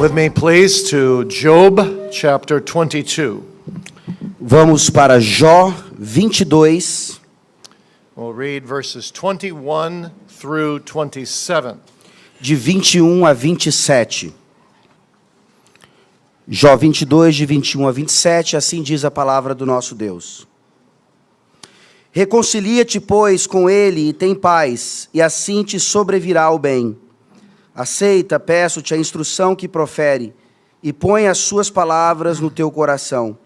with me, please, to Job chapter 22. Vamos para Jó 22. We'll read verses 21 through 27. De 21 a 27. Jó 22, de 21 a 27, assim diz a palavra do nosso Deus. Reconcilia-te, pois, com ele e tem paz, e assim te sobrevirá o bem. Aceita, peço-te, a instrução que profere, e põe as suas palavras no teu coração.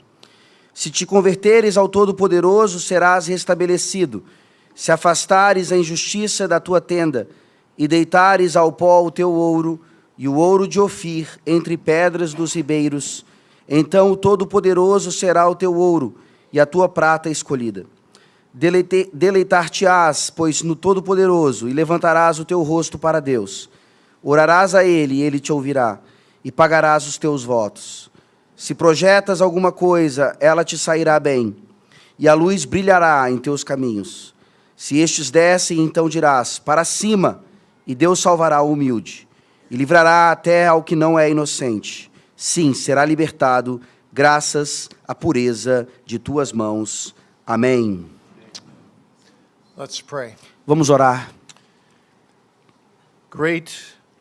Se te converteres ao Todo-Poderoso, serás restabelecido. Se afastares a injustiça da tua tenda, e deitares ao pó o teu ouro, e o ouro de Ofir entre pedras dos ribeiros, então o Todo-Poderoso será o teu ouro, e a tua prata escolhida. Deleitar-te-ás, pois, no Todo-Poderoso, e levantarás o teu rosto para Deus. Orarás a Ele, e Ele te ouvirá, e pagarás os teus votos. Se projetas alguma coisa, ela te sairá bem, e a luz brilhará em teus caminhos. Se estes descem, então dirás, para cima, e Deus salvará o humilde, e livrará até ao que não é inocente. Sim, será libertado, graças à pureza de tuas mãos. Amém. Let's pray. Vamos orar. Great,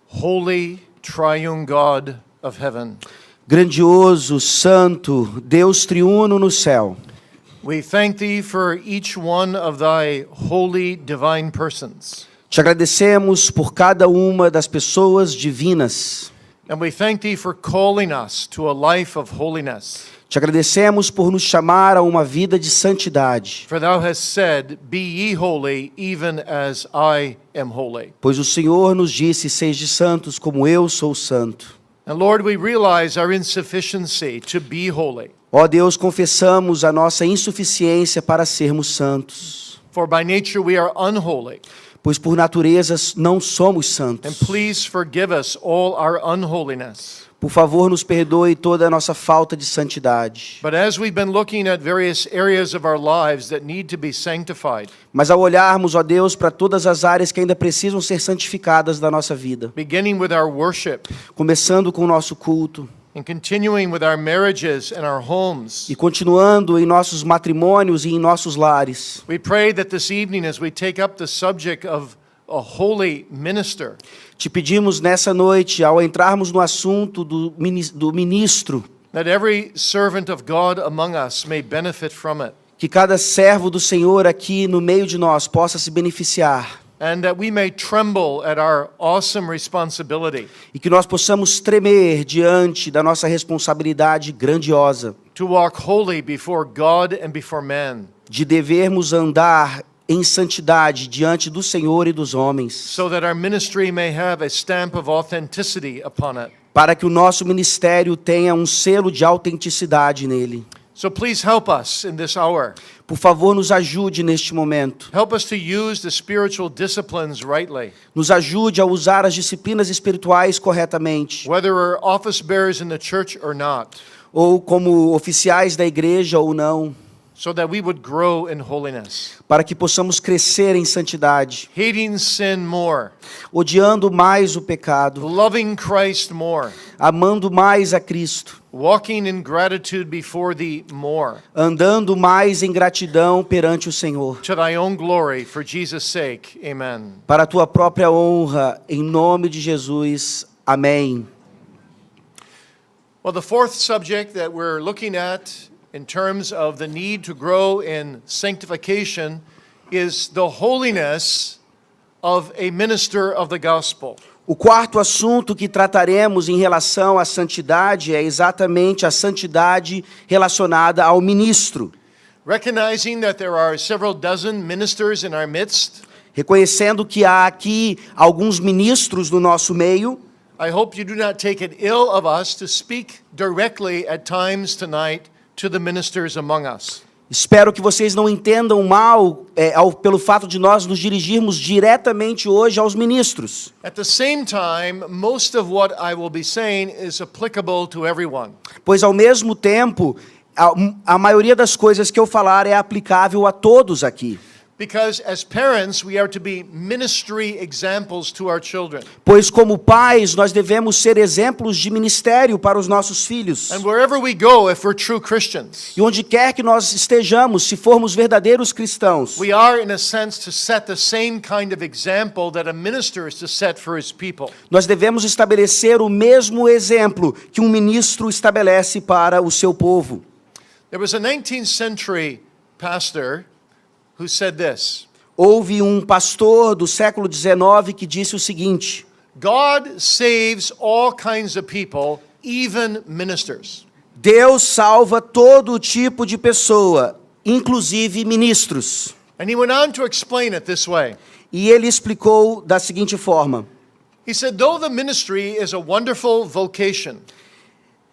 holy, triune God of heaven, Grandioso, santo, Deus triuno no céu. we thank thee for each one of thy holy, divine persons. Te agradecemos por cada uma das pessoas divinas. And we thank thee for calling us to a life of holiness. Te agradecemos por nos chamar a uma vida de santidade. For thou hast said, Be ye holy, even as I am holy. Pois o Senhor nos disse, sede santos como eu sou santo. And Lord, we realize our insufficiency to be holy. Ó Deus, confessamos a nossa insuficiência para sermos santos. For by nature we are unholy. Pois por natureza não somos And santos. please forgive us all our unholiness. Por favor, nos perdoe toda a nossa falta de santidade. But as we've been looking at various areas of our lives that need to be sanctified, Mas ao olharmos, ó Deus, para todas as áreas que ainda precisam ser santificadas da nossa vida, beginning with our worship começando com o nosso culto and continuing with our marriages and our homes, e continuando em nossos matrimônios e em nossos lares, we pray that this evening as we take up the subject of a holy minister, te pedimos nessa noite, ao entrarmos no assunto do ministro, that every servant of God among us may benefit from it, que cada servo do Senhor aqui no meio de nós possa se beneficiar and that we may tremble at our awesome responsibility e que nós possamos tremer diante da nossa responsabilidade grandiosa to walk holy before God and before man, de devermos andar em santidade diante do Senhor e dos homens, so that our ministry may have a stamp of authenticity upon it. para que o nosso ministério tenha um selo de autenticidade nele. So please help us in this hour. Por favor, nos ajude neste momento. Help us to use the spiritual disciplines rightly. Nos ajude a usar as disciplinas espirituais corretamente, Whether we're office bearers in the church or not, ou como oficiais da igreja ou não, so that we would grow in holiness, para que possamos crescer em santidade, hating sin more, odiando mais o pecado, loving Christ more, amando mais a Cristo, walking in gratitude before thee more, andando mais em gratidão perante o Senhor. to thy own glory, for Jesus' sake. Amen. Para a tua própria honra, em nome de Jesus. Amém. Well, the fourth subject that we're looking at in terms of the need to grow in sanctification is the holiness of a minister of the gospel. O quarto assunto que trataremos em relação à santidade é exatamente a santidade relacionada ao ministro. Recognizing that there are several dozen ministers in our midst, Reconhecendo que há aqui alguns ministros no nosso meio, I hope you do not take it ill of us to speak directly at times tonight to the ministers among us. espero que vocês não entendam mal pelo fato de nós nos dirigirmos diretamente hoje aos ministros. At the same time, most of what I will be saying is applicable to everyone. Pois ao mesmo tempo, a maioria das coisas que eu falar é aplicável a todos aqui. Because as parents, we are to be ministry examples to our children. Pois como pais, nós devemos ser exemplos de ministério para os nossos filhos. And wherever we go, if we're true Christians, E onde quer que nós estejamos, se formos verdadeiros cristãos, we are, in a sense, to set the same kind of example that a minister is to set for his people. nós devemos estabelecer o mesmo exemplo que um ministro estabelece para o seu povo. There was a 19th century pastor who said this: Houve um pastor do século XIX que disse o seguinte: God saves all kinds of people, even ministers. Deus salva todo tipo de pessoa, inclusive ministros. And he went on to explain it this way. E ele explicou da seguinte forma: He said, though the ministry is a wonderful vocation,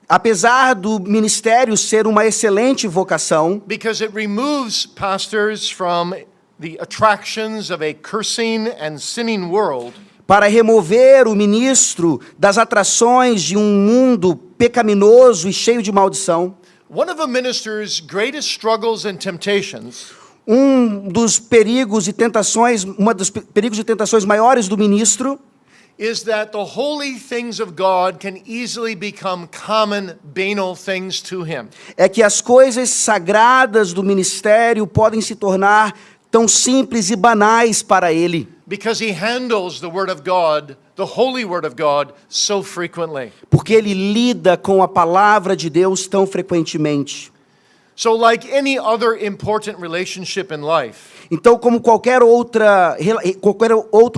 apesar do ministério ser uma excelente vocação, because it removes pastors from the attractions of a cursing and sinning world, para remover o ministro das atrações de um mundo pecaminoso e cheio de maldição, one of a minister's greatest struggles and temptations dos perigos e tentações, uma dos perigos e tentações maiores do ministro is that the holy things of God can easily become common, banal things to him. é que as coisas sagradas do ministério podem se tornar tão simples e banais para ele, Because he handles the Word of God, the holy Word of God, so frequently. porque ele lida com a palavra de Deus tão frequentemente. So, like any other important relationship in life, Então, como qualquer outro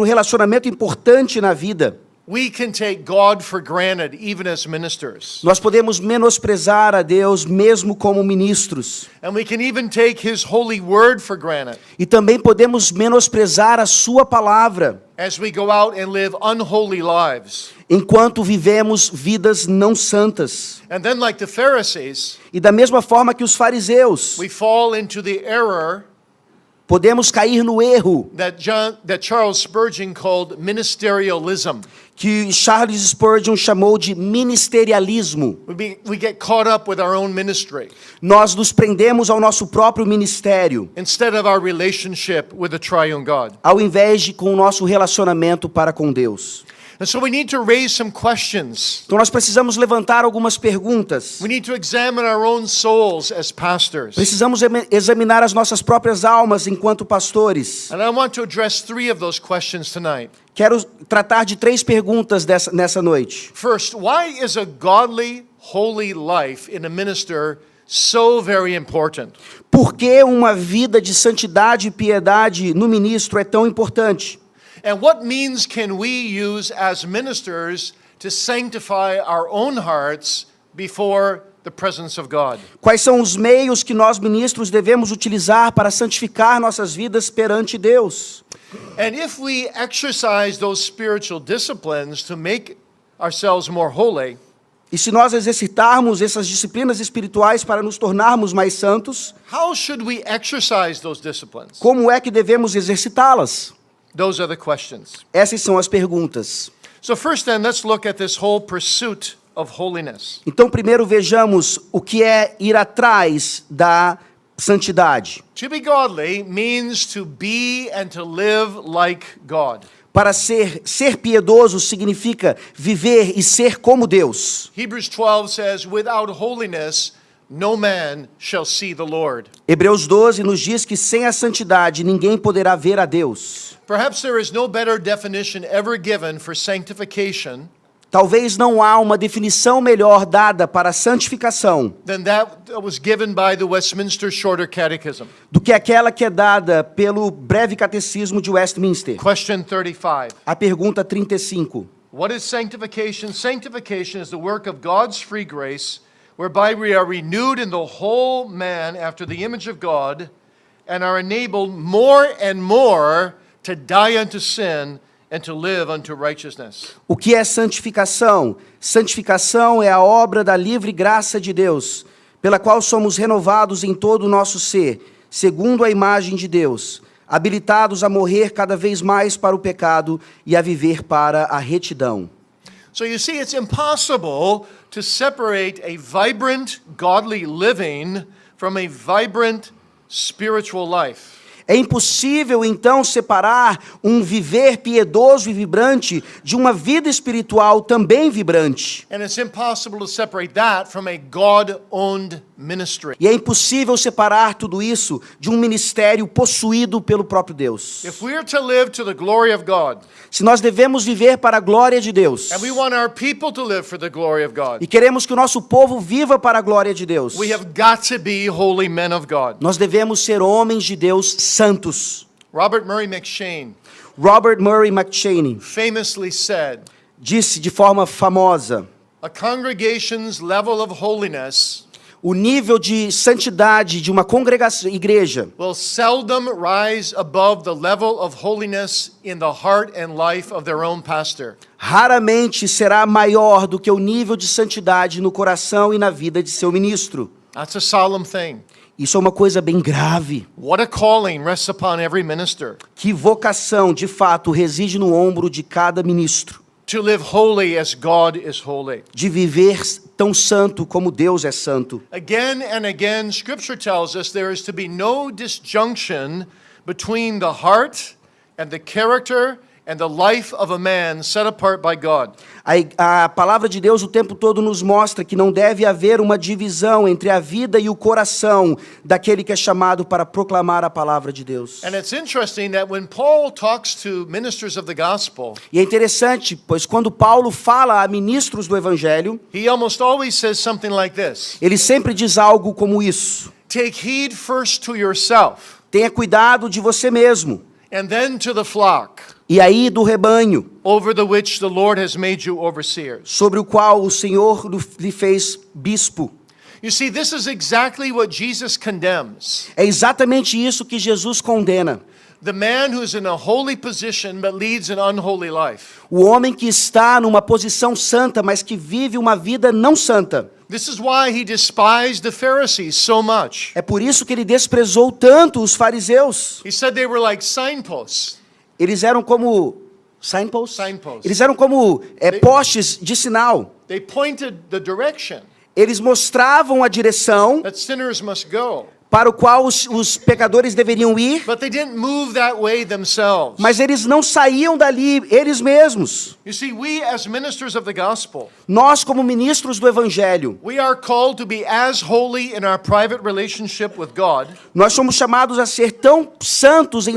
relacionamento importante na vida, we can take God for granted, even as ministers. nós podemos menosprezar a Deus mesmo como ministros. And we can even take His holy Word for granted E também podemos menosprezar a sua palavra as we go out and live unholy lives. enquanto vivemos vidas não santas. And then, like the Pharisees, E da mesma forma que os fariseus, we fall into the error podemos cair no erro that Charles Spurgeon called ministerialism. que Charles Spurgeon chamou de ministerialismo. We get caught up with our own ministry Nós nos prendemos ao nosso próprio ministério, instead of our relationship with the triune God. ao invés de com o nosso relacionamento para com Deus. And so we need to raise some questions. Então nós precisamos levantar algumas perguntas. We need to examine our own souls as pastors. Precisamos examinar as nossas próprias almas enquanto pastores. And I want to address 3 of those questions tonight. Quero tratar de 3 perguntas nessa noite. First, why is a godly, holy life in a minister so very important? Por que uma vida de santidade e piedade no ministro é tão importante? And what means can we use as ministers to sanctify our own hearts before the presence of God? Quais são os meios que nós ministros devemos utilizar para santificar nossas vidas perante Deus? And if we exercise those spiritual disciplines to make ourselves more holy, E se nós exercitarmos essas disciplinas espirituais para nos tornarmos mais santos, how should we exercise those disciplines? como é que devemos exercitá-las? Those are the questions. Essas são as perguntas. So first then, let's look at this whole pursuit of holiness. Então, primeiro vejamos o que é ir atrás da santidade. To be godly means to be and to live like God. Para ser piedoso significa viver e ser como Deus. Hebrews 12 says, without holiness, no man shall see the Lord. Hebreus 12 nos diz que sem a santidade ninguém poderá ver a Deus. Perhaps there is no better definition ever given for sanctification Talvez não há uma definição melhor dada para a santificação than that was given by the Westminster Shorter Catechism. do que aquela que é dada pelo breve catecismo de Westminster. Question 35. A pergunta 35. What is sanctification? Sanctification is the work of God's free grace, whereby we are renewed in the whole man after the image of God, and are enabled more and more to die unto sin and to live unto righteousness. O que é santificação? Santificação é a obra da livre graça de Deus, pela qual somos renovados em todo o nosso ser, segundo a imagem de Deus, habilitados a morrer cada vez mais para o pecado e a viver para a retidão. So you see, it's impossible to separate a vibrant, godly living from a vibrant spiritual life. É impossível, então, separar um viver piedoso e vibrante de uma vida espiritual também vibrante. And it's impossible to separate that from a God-owned ministry. E é impossível separar tudo isso de um ministério possuído pelo próprio Deus. If we are to live to the glory of God, Se nós devemos viver para a glória de Deus, and we want our people to live for the glory of God, e queremos que o nosso povo viva para a glória de Deus, we have got to be holy men of God. nós devemos ser homens de Deus santos. Robert Murray McCheyne Robert Murray McCheyne famously said, disse de forma famosa: a congregation's level of holiness o nível de santidade de uma congregação, igreja, will seldom rise above the level of holiness in the heart and life of their own pastor. raramente será maior do que o nível de santidade no coração e na vida de seu ministro. That's a solemn thing. Isso é uma coisa bem grave. What a calling rests upon every minister, Que vocação, de fato, reside no ombro de cada ministro, to live holy as God is holy. de viver tão santo como Deus é santo. Again and again, Scripture tells us there is to be no disjunction between the heart and the character and the life of a man set apart by God. A palavra de Deus o tempo todo nos mostra que não deve haver uma divisão entre a vida e o coração daquele que é chamado para proclamar a palavra de Deus. And it's interesting that when Paul talks to ministers of the gospel, E é interessante, pois quando Paulo fala a ministros do evangelho, he almost always says something like this: ele sempre diz algo como isso: take heed first to yourself, tenha cuidado de você mesmo, and then to the flock, e aí do rebanho, over the which the Lord has made you overseers. sobre o qual o Senhor lhe fez bispo. You see, this is exactly what Jesus condemns. É exatamente isso que Jesus condena. The man who's in a holy position but leads an unholy life. O homem que está numa posição santa, mas que vive uma vida não santa. This is why he despised the Pharisees so much. É por isso que ele desprezou tanto os fariseus. He said they were like signposts. Eles eram como signposts? Signposts. Eles eram como postes de sinal. They pointed the direction Eles mostravam a direção that sinners must go, para o qual os pecadores deveriam ir, but they didn't move that way themselves. mas eles não saíam dali eles mesmos. You see, we as ministers of the gospel, Nós, como ministros do evangelho, we are called to be as holy in our private relationship with God nós somos chamados a ser tão santos em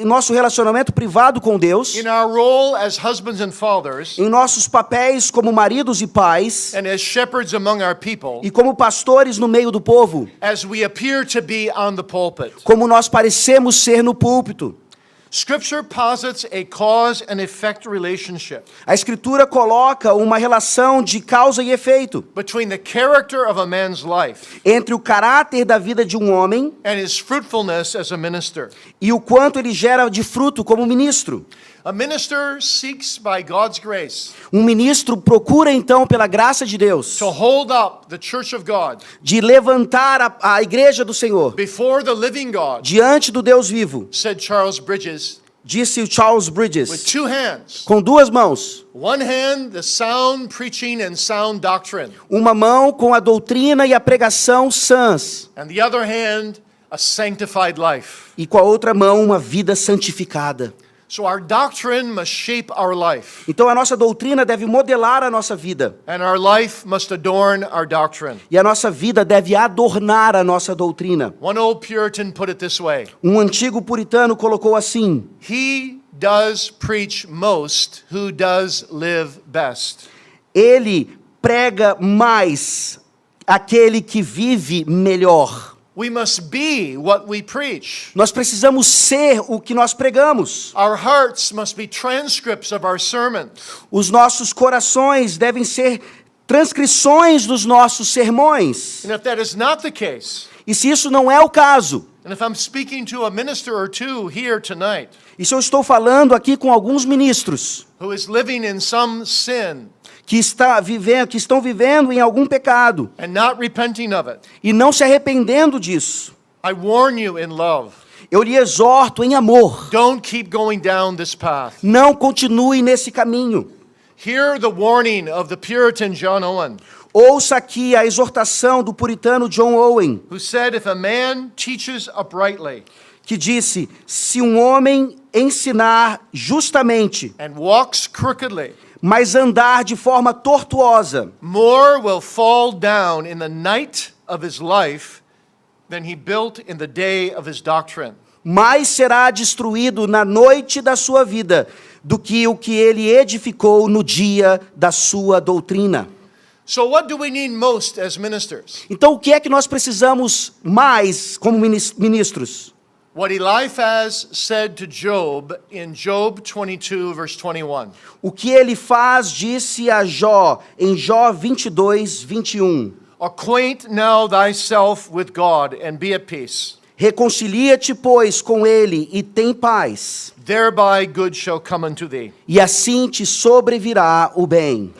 nosso relacionamento privado com Deus, in our role as husbands and fathers em nossos papéis como maridos e pais, and as shepherds among our people, e como pastores no meio do povo, as we appear to be on the pulpit. como nós parecemos ser no púlpito. Scripture posits a cause and effect relationship A Escritura coloca uma relação de causa e efeito between the character of a man's life entre o caráter da vida de um homem and his fruitfulness as a minister. e o quanto ele gera de fruto como ministro. A minister seeks by God's grace Um ministro procura então, pela graça de Deus, to hold up the church of God de levantar a igreja do Senhor before the living God, diante do Deus vivo, said Charles Bridges, disse o Charles with Bridges, two hands. com duas mãos. One hand, the sound preaching and sound doctrine, Uma mão com a doutrina e a pregação sãs, and the other hand, a sanctified life. e com a outra mão uma vida santificada. So our doctrine must shape our life, Então a nossa doutrina deve modelar a nossa vida, and our life must adorn our doctrine. e a nossa vida deve adornar a nossa doutrina. One old Puritan put it this way: Um antigo puritano colocou assim: he does preach most who does live best. ele prega mais aquele que vive melhor. We must be what we preach. Nós precisamos ser o que nós pregamos. Our hearts must be transcripts of our sermons. Os nossos corações devem ser transcrições dos nossos sermões. And if that is not the case, E se isso não é o caso, and if I'm speaking to a minister or two here tonight e se eu estou falando aqui com alguns ministros who is living in some sin que estão vivendo em algum pecado and not repenting of it, e não se arrependendo disso, I warn you in love, eu lhe exorto em amor, don't keep going down this path. não continue nesse caminho. Hear the warning of the Puritan John Owen, Ouça aqui a exortação do puritano John Owen, who said, if a man teaches uprightly, que disse: se um homem ensinar justamente, and walks crookedly, mas andar de forma tortuosa, more will fall down in the night of his life than he built in the day of his doctrine. mais será destruído na noite da sua vida do que o que ele edificou no dia da sua doutrina. So what do we need most as ministers? Então, o que é que nós precisamos mais como ministros? What Eliphaz said to Job in Job 22, verse 21. O que ele faz, disse a Jó, em Jó 22, 21. Acquaint now thyself with God and be at peace. Reconcilia-te, pois, com ele e tem paz, Thereby good shall come unto thee. e assim te sobrevirá o bem.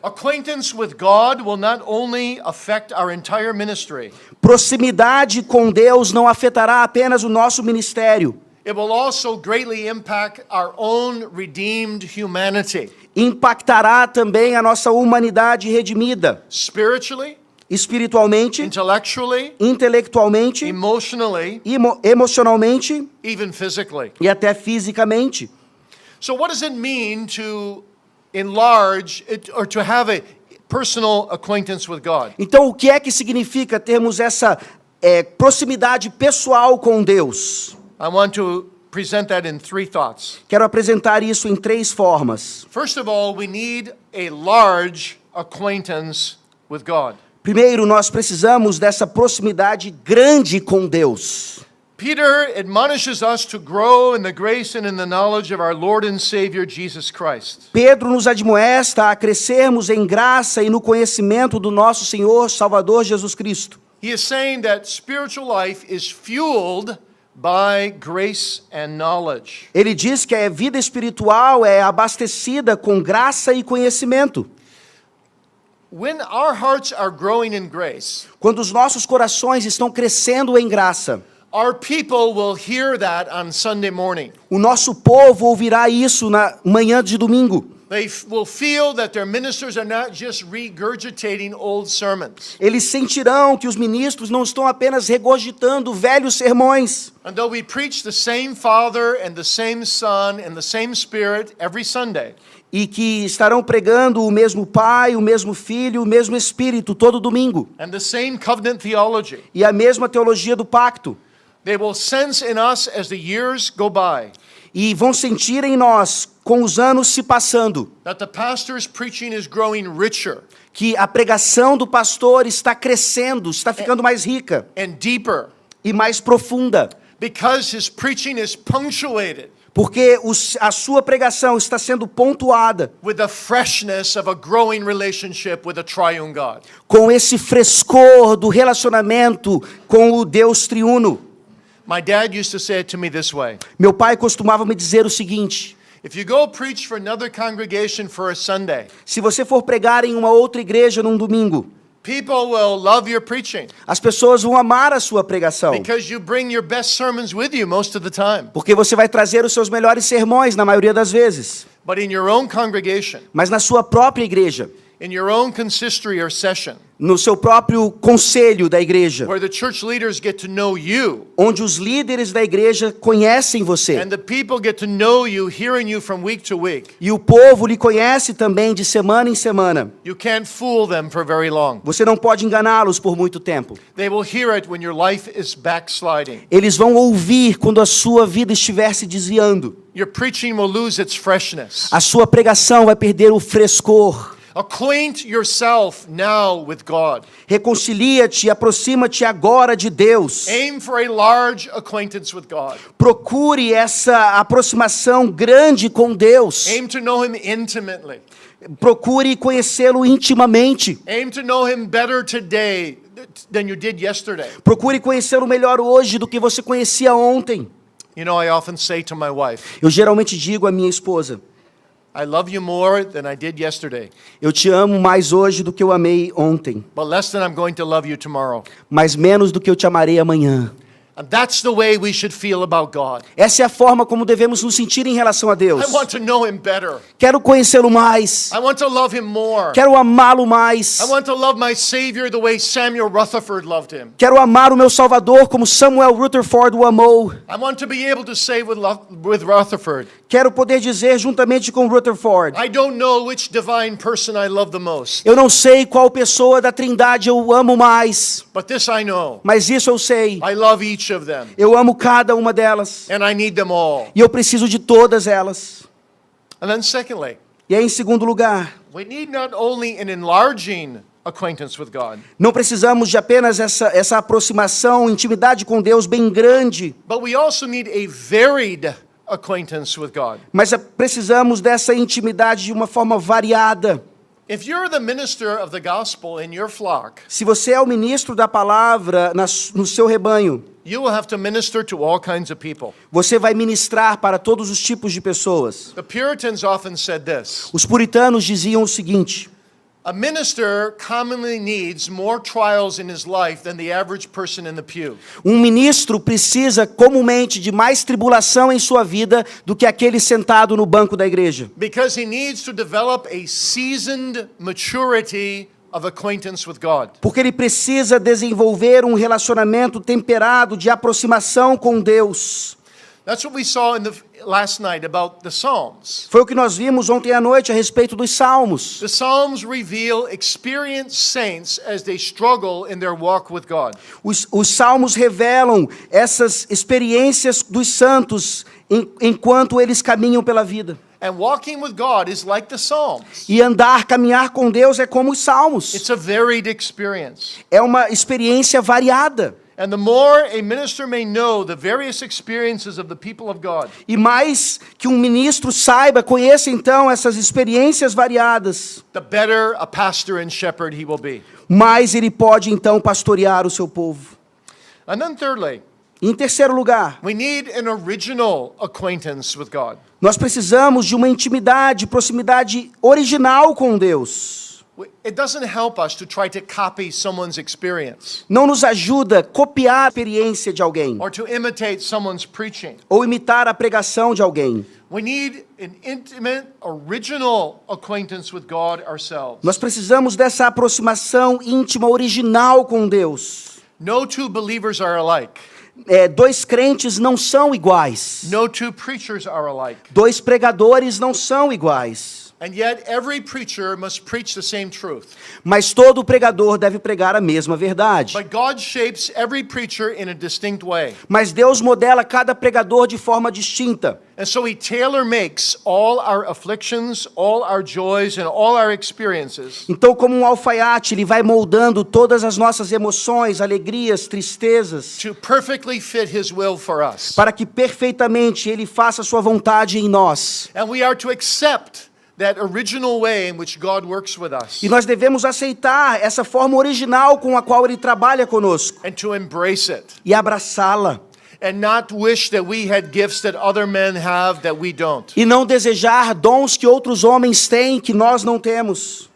Acquaintance with God will not only affect our entire ministry, Proximidade com Deus não afetará apenas o nosso ministério, it will also greatly impact our own redeemed humanity, impactará também a nossa humanidade redimida, spiritually, espiritualmente, intellectually, intelectualmente, emotionally, emocionalmente even physically. e até fisicamente. So what does it mean to enlarge it, or to have a personal acquaintance with God? Então, o que é que significa termos essa proximidade pessoal com Deus? I want to present that in three thoughts. Quero apresentar isso em 3 formas. First of all, we need a large acquaintance with God. Primeiro, nós precisamos dessa proximidade grande com Deus. Peter admonishes us to grow in the grace and in the knowledge of our Lord and Savior Jesus Christ. Pedro nos admoesta a crescermos em graça e no conhecimento do nosso Senhor Salvador Jesus Cristo. He is saying that spiritual life is fueled by grace and knowledge. Ele diz que a vida espiritual é abastecida com graça e conhecimento. When our hearts are growing in grace, Quando os nossos corações estão crescendo em graça, our people will hear that on Sunday morning. o nosso povo ouvirá isso na manhã de domingo. They will feel that their ministers are not just regurgitating old sermons. Eles sentirão que os ministros não estão apenas regurgitando velhos sermões. And though we preach the same Father and the same Son and the same Spirit every Sunday, E que estarão pregando o mesmo Pai, o mesmo Filho, o mesmo Espírito todo domingo. and the same covenant theology, E a mesma teologia do pacto. they will sense in us as the years go by E vão sentir em nós, com os anos se passando, that the pastor's preaching is growing richer que a pregação do pastor está crescendo, está ficando mais rica and deeper e mais profunda. because his preaching is punctuated Porque a sua pregação está sendo pontuada with the freshness of a growing relationship with a triune God. com esse frescor do relacionamento com o Deus triuno. My dad used to say it to me this way. Meu pai costumava me dizer o seguinte: If you go preach for another congregation for a Sunday, se você for pregar em uma outra igreja num domingo, people will love your preaching as pessoas vão amar a sua pregação, because you bring your best sermons with you most of the time. porque você vai trazer os seus melhores sermões na maioria das vezes. But in your own congregation, Mas na sua própria igreja, in your own consistory or session, no seu próprio conselho da igreja, where the church leaders get to know you, onde os líderes da igreja conhecem você, and the people get to know you, hearing you from week to week, e o povo lhe conhece também de semana em semana, you can't fool them for very long. você não pode enganá-los por muito tempo. They will hear it when your life is backsliding. Eles vão ouvir quando a sua vida estiver se desviando. Your preaching will lose its freshness. A sua pregação vai perder o frescor. Acquaint yourself now with God. Reconcilia-te e aproxima-te agora de Deus. Aim for a large acquaintance with God. Procure essa aproximação grande com Deus. Aim to know Him intimately. Procure conhecê-lo intimamente. Aim to know Him better today than you did yesterday. Procure conhecê-lo melhor hoje do que você conhecia ontem. You know, I often say to my wife, Eu geralmente digo à minha esposa: I love you more than I did yesterday, eu te amo mais hoje do que eu amei ontem, but less than I'm going to love you tomorrow. mas menos do que eu te amarei amanhã. And that's the way we should feel about God. Essa é a forma como devemos nos sentir em relação a Deus. I want to know Him better. Quero conhecê-lo mais. I want to love Him more. Quero amá-lo mais. I want to love my Savior the way Samuel Rutherford loved Him. Quero amar o meu Salvador como Samuel Rutherford o amou. I want to be able to say with Rutherford, Quero poder dizer juntamente com Rutherford: I don't know which divine person I love the most, eu não sei qual pessoa da Trindade eu amo mais, but this I know. mas isso eu sei. I love each of them, Eu amo cada uma delas. and I need them all. E eu preciso de todas elas. And then secondly, E aí, em segundo lugar, we need not only an enlarging acquaintance with God, não precisamos de apenas essa aproximação, intimidade com Deus bem grande, but we also need a varied acquaintance with God. mas precisamos dessa intimidade de uma forma variada. If you're the minister of the gospel in your flock, Se você é o ministro da palavra no seu rebanho, you will have to minister to all kinds of people. você vai ministrar para todos os tipos de pessoas. The Puritans often said this: Os puritanos diziam o seguinte: a minister commonly needs more trials in his life than the average person in the pew. um ministro precisa comumente de mais tribulação em sua vida do que aquele sentado no banco da igreja. Because he needs to develop a seasoned maturity of acquaintance with God. Porque ele precisa desenvolver um relacionamento temperado de aproximação com Deus. That's what we saw in the last night about the Psalms. Foi o que nós vimos ontem à noite a respeito dos Salmos. The Psalms reveal experienced saints as they struggle in their walk with God. Os Salmos revelam essas experiências dos santos enquanto eles caminham pela vida. And walking with God is like the Psalms. E caminhar com Deus é como os Salmos. It's a varied experience. É uma experiência variada. And the more a minister may know the various experiences of the people of God, E mais que um ministro saiba, conheça então essas experiências variadas, the better a pastor and shepherd he will be. mais ele pode então pastorear o seu povo. And then thirdly, E em terceiro lugar, we need an original acquaintance with God. nós precisamos de uma intimidade, proximidade original com Deus. It doesn't help us to try to copy someone's experience Não nos ajuda a copiar a experiência de alguém or to imitate someone's preaching. ou imitar a pregação de alguém. We need an intimate, original acquaintance with God ourselves. Nós precisamos dessa aproximação íntima, original com Deus. No two believers are alike. Dois crentes não são iguais. No two preachers are alike. Dois pregadores não são iguais. And yet every preacher must preach the same truth. Mas todo pregador deve pregar a mesma verdade. But God shapes every preacher in a distinct way. Mas Deus modela cada pregador de forma distinta. And so he tailor makes all our afflictions, all our joys, and all our experiences Então, como um alfaiate, ele vai moldando todas as nossas emoções, alegrias, tristezas, to perfectly fit his will for us. para que perfeitamente ele faça a sua vontade em nós. And we are to accept that original way in which God works with us E nós devemos aceitar essa forma original com a qual ele trabalha conosco and to embrace it e abraçá-la. and not wish that we had gifts that other men have that we don't. E não desejar dons que outros homens têm que nós não temos.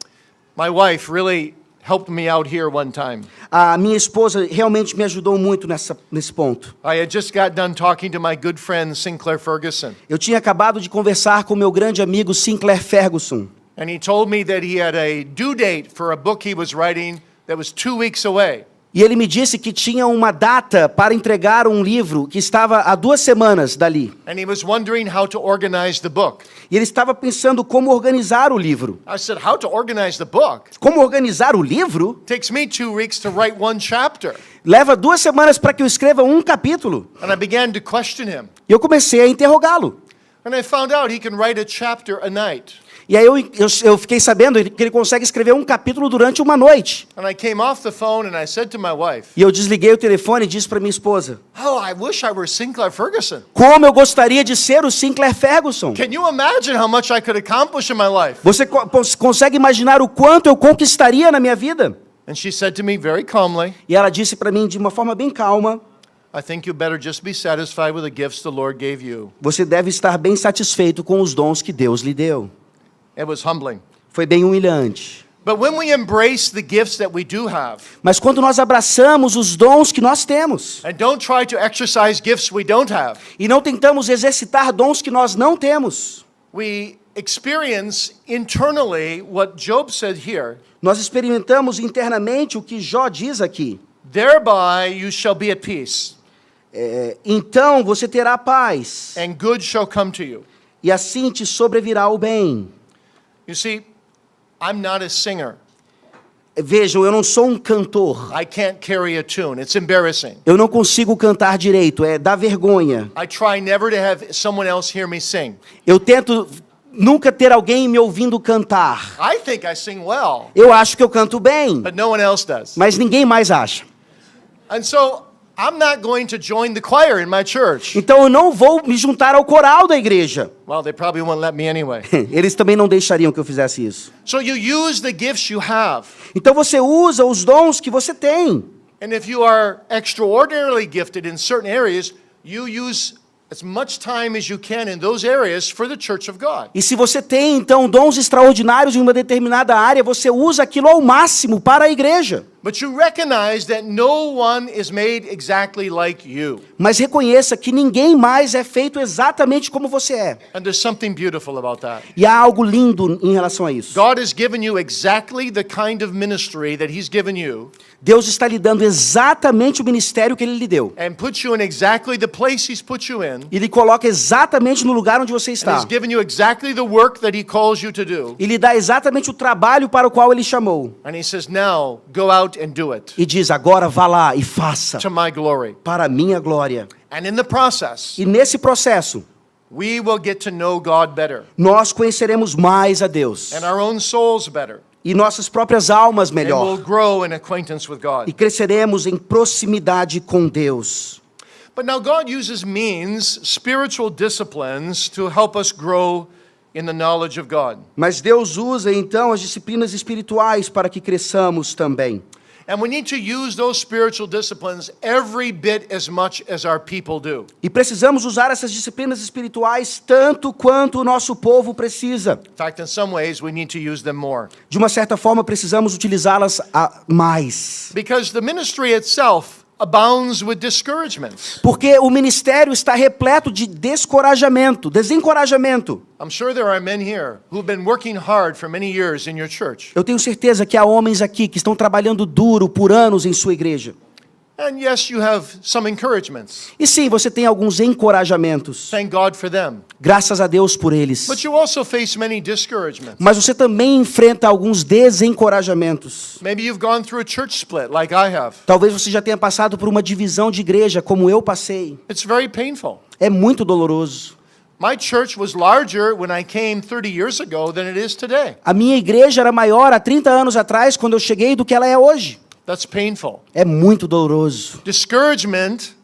My wife really helped me out here one time. A minha esposa realmente me ajudou muito nesse ponto. I had just got done talking to my good friend Sinclair Ferguson, Eu tinha acabado de conversar com meu grande amigo Sinclair Ferguson. and he told me that he had a due date for a book he was writing that was 2 weeks away. E ele me disse que tinha uma data para entregar um livro que estava há 2 semanas dali. And he was wondering how to organize the book. E ele estava pensando como organizar o livro. I said, how to organize the book? Como organizar o livro? Takes me 2 weeks to write one chapter. Leva 2 semanas para que eu escreva um capítulo. And I began to question him. E eu comecei a interrogá-lo. And I found out he can write a chapter a night. E aí eu fiquei sabendo que ele consegue escrever um capítulo durante uma noite. And I came off the phone and I said to my wife, E eu desliguei o telefone e disse para minha esposa: oh, I wish I were Sinclair Ferguson. como eu gostaria de ser o Sinclair Ferguson. Can you imagine how much I could accomplish in my life? Você consegue imaginar o quanto eu conquistaria na minha vida? And she said to me very calmly, E ela disse para mim de uma forma bem calma: I think you better just be satisfied with the gifts the Lord gave you. você deve estar bem satisfeito com os dons que Deus lhe deu. It was humbling. Foi bem humilhante. But when we embrace the gifts that we do have, Mas quando nós abraçamos os dons que nós temos and don't try to exercise gifts we don't have, e não tentamos exercitar dons que nós não temos, we experience internally what Job said here. nós experimentamos internamente o que Jó diz aqui. Thereby you shall be at peace, Então você terá paz, and good shall come to you. e assim te sobrevirá o bem. You see, I'm not a singer. Vejam, eu não sou um cantor. I can't carry a tune. It's embarrassing. Eu não consigo cantar direito, dá vergonha. I try never to have someone else hear me sing. Eu tento nunca ter alguém me ouvindo cantar. I think I sing well, Eu acho que eu canto bem, but no one else does. mas ninguém mais acha. And so I'm not going to join the choir in my church. Então eu não vou me juntar ao coral da igreja. Well, they probably won't let me anyway. Eles também não deixariam que eu fizesse isso. So you use the gifts you have. Então você usa os dons que você tem. And if you are extraordinarily gifted in certain areas, you use as much time as you can in those areas for the church of God. E se você tem, então, dons extraordinários em uma determinada área, você usa aquilo ao máximo para a igreja. But you recognize that no one is made exactly like you. Mas reconheça que ninguém mais é feito exatamente como você é. And there's something beautiful about that. E há algo lindo em relação a isso. God has given you exactly the kind of ministry that He's given you, Deus está lhe dando exatamente o ministério que Ele lhe deu. and put you in exactly the place He's put you in, E lhe coloca exatamente no lugar onde você and está. He's given you exactly the work that He calls you to do. E lhe dá exatamente o trabalho para o qual Ele chamou. And He says, now go out and do it E diz, agora vá lá e faça, to my glory. para a minha glória. And in the process, E nesse processo, we will get to know God better nós conheceremos mais a Deus. and our own souls better, E nossas próprias almas and we'll melhor. grow in acquaintance with E God. cresceremos em proximidade com Deus. But now God uses means, spiritual disciplines, to help us grow in the knowledge of God. Mas Deus usa então as disciplinas espirituais para que cresçamos também. And we need to use those spiritual disciplines every bit as much as our people do. E precisamos usar essas disciplinas espirituais tanto quanto o nosso povo precisa. In fact, in some ways, we need to use them more. De uma certa forma, precisamos utilizá-las mais. Because the ministry itself abounds with discouragements. Porque o ministério está repleto de desencorajamento. I'm sure there are men here who've been working hard for many years in your church. Eu tenho certeza que há homens aqui que estão trabalhando duro por anos em sua igreja. And yes, you have some encouragements. E sim, você tem alguns encorajamentos. Thank God for them. Graças a Deus por eles. But you also face many discouragements. Mas você também enfrenta alguns desencorajamentos. Maybe you've gone through a church split like I have. Talvez você já tenha passado por uma divisão de igreja, como eu passei. It's very painful. É muito doloroso. My church was larger when I came 30 years ago than it is today. A minha igreja era maior há 30 anos atrás, quando eu cheguei, do que ela é hoje. That's painful. É muito doloroso. Discouragement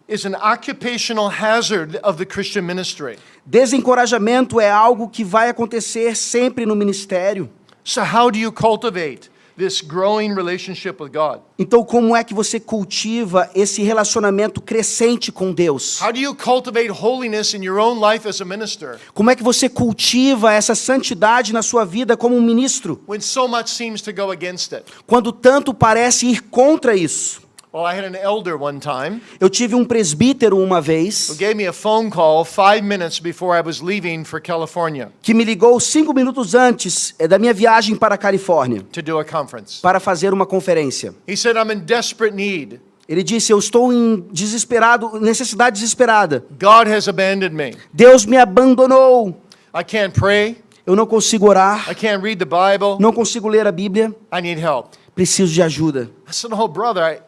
is an occupational hazard of the Christian ministry. Desencorajamento é algo que vai acontecer sempre no ministério. So how do you cultivate this growing relationship with God? Então, como é que você cultiva esse relacionamento crescente com Deus? How do you cultivate holiness in your own life as a minister Como é que você cultiva essa santidade na sua vida como um ministro, when so much seems to go against it? quando tanto parece ir contra isso? Well, I had an elder one time Eu tive um presbítero uma who vez gave me a phone call 5 minutes before I was leaving for California que me ligou 5 minutos antes da minha viagem para a Califórnia to do a conference. para fazer uma conferência. He said, I'm in desperate need. Ele disse, eu estou em necessidade desesperada. God has abandoned me. Deus me abandonou. I can't pray. Eu não consigo orar. I can't read the Bible. Não consigo ler a Bíblia. I need help. Preciso de ajuda. I said, oh, brother,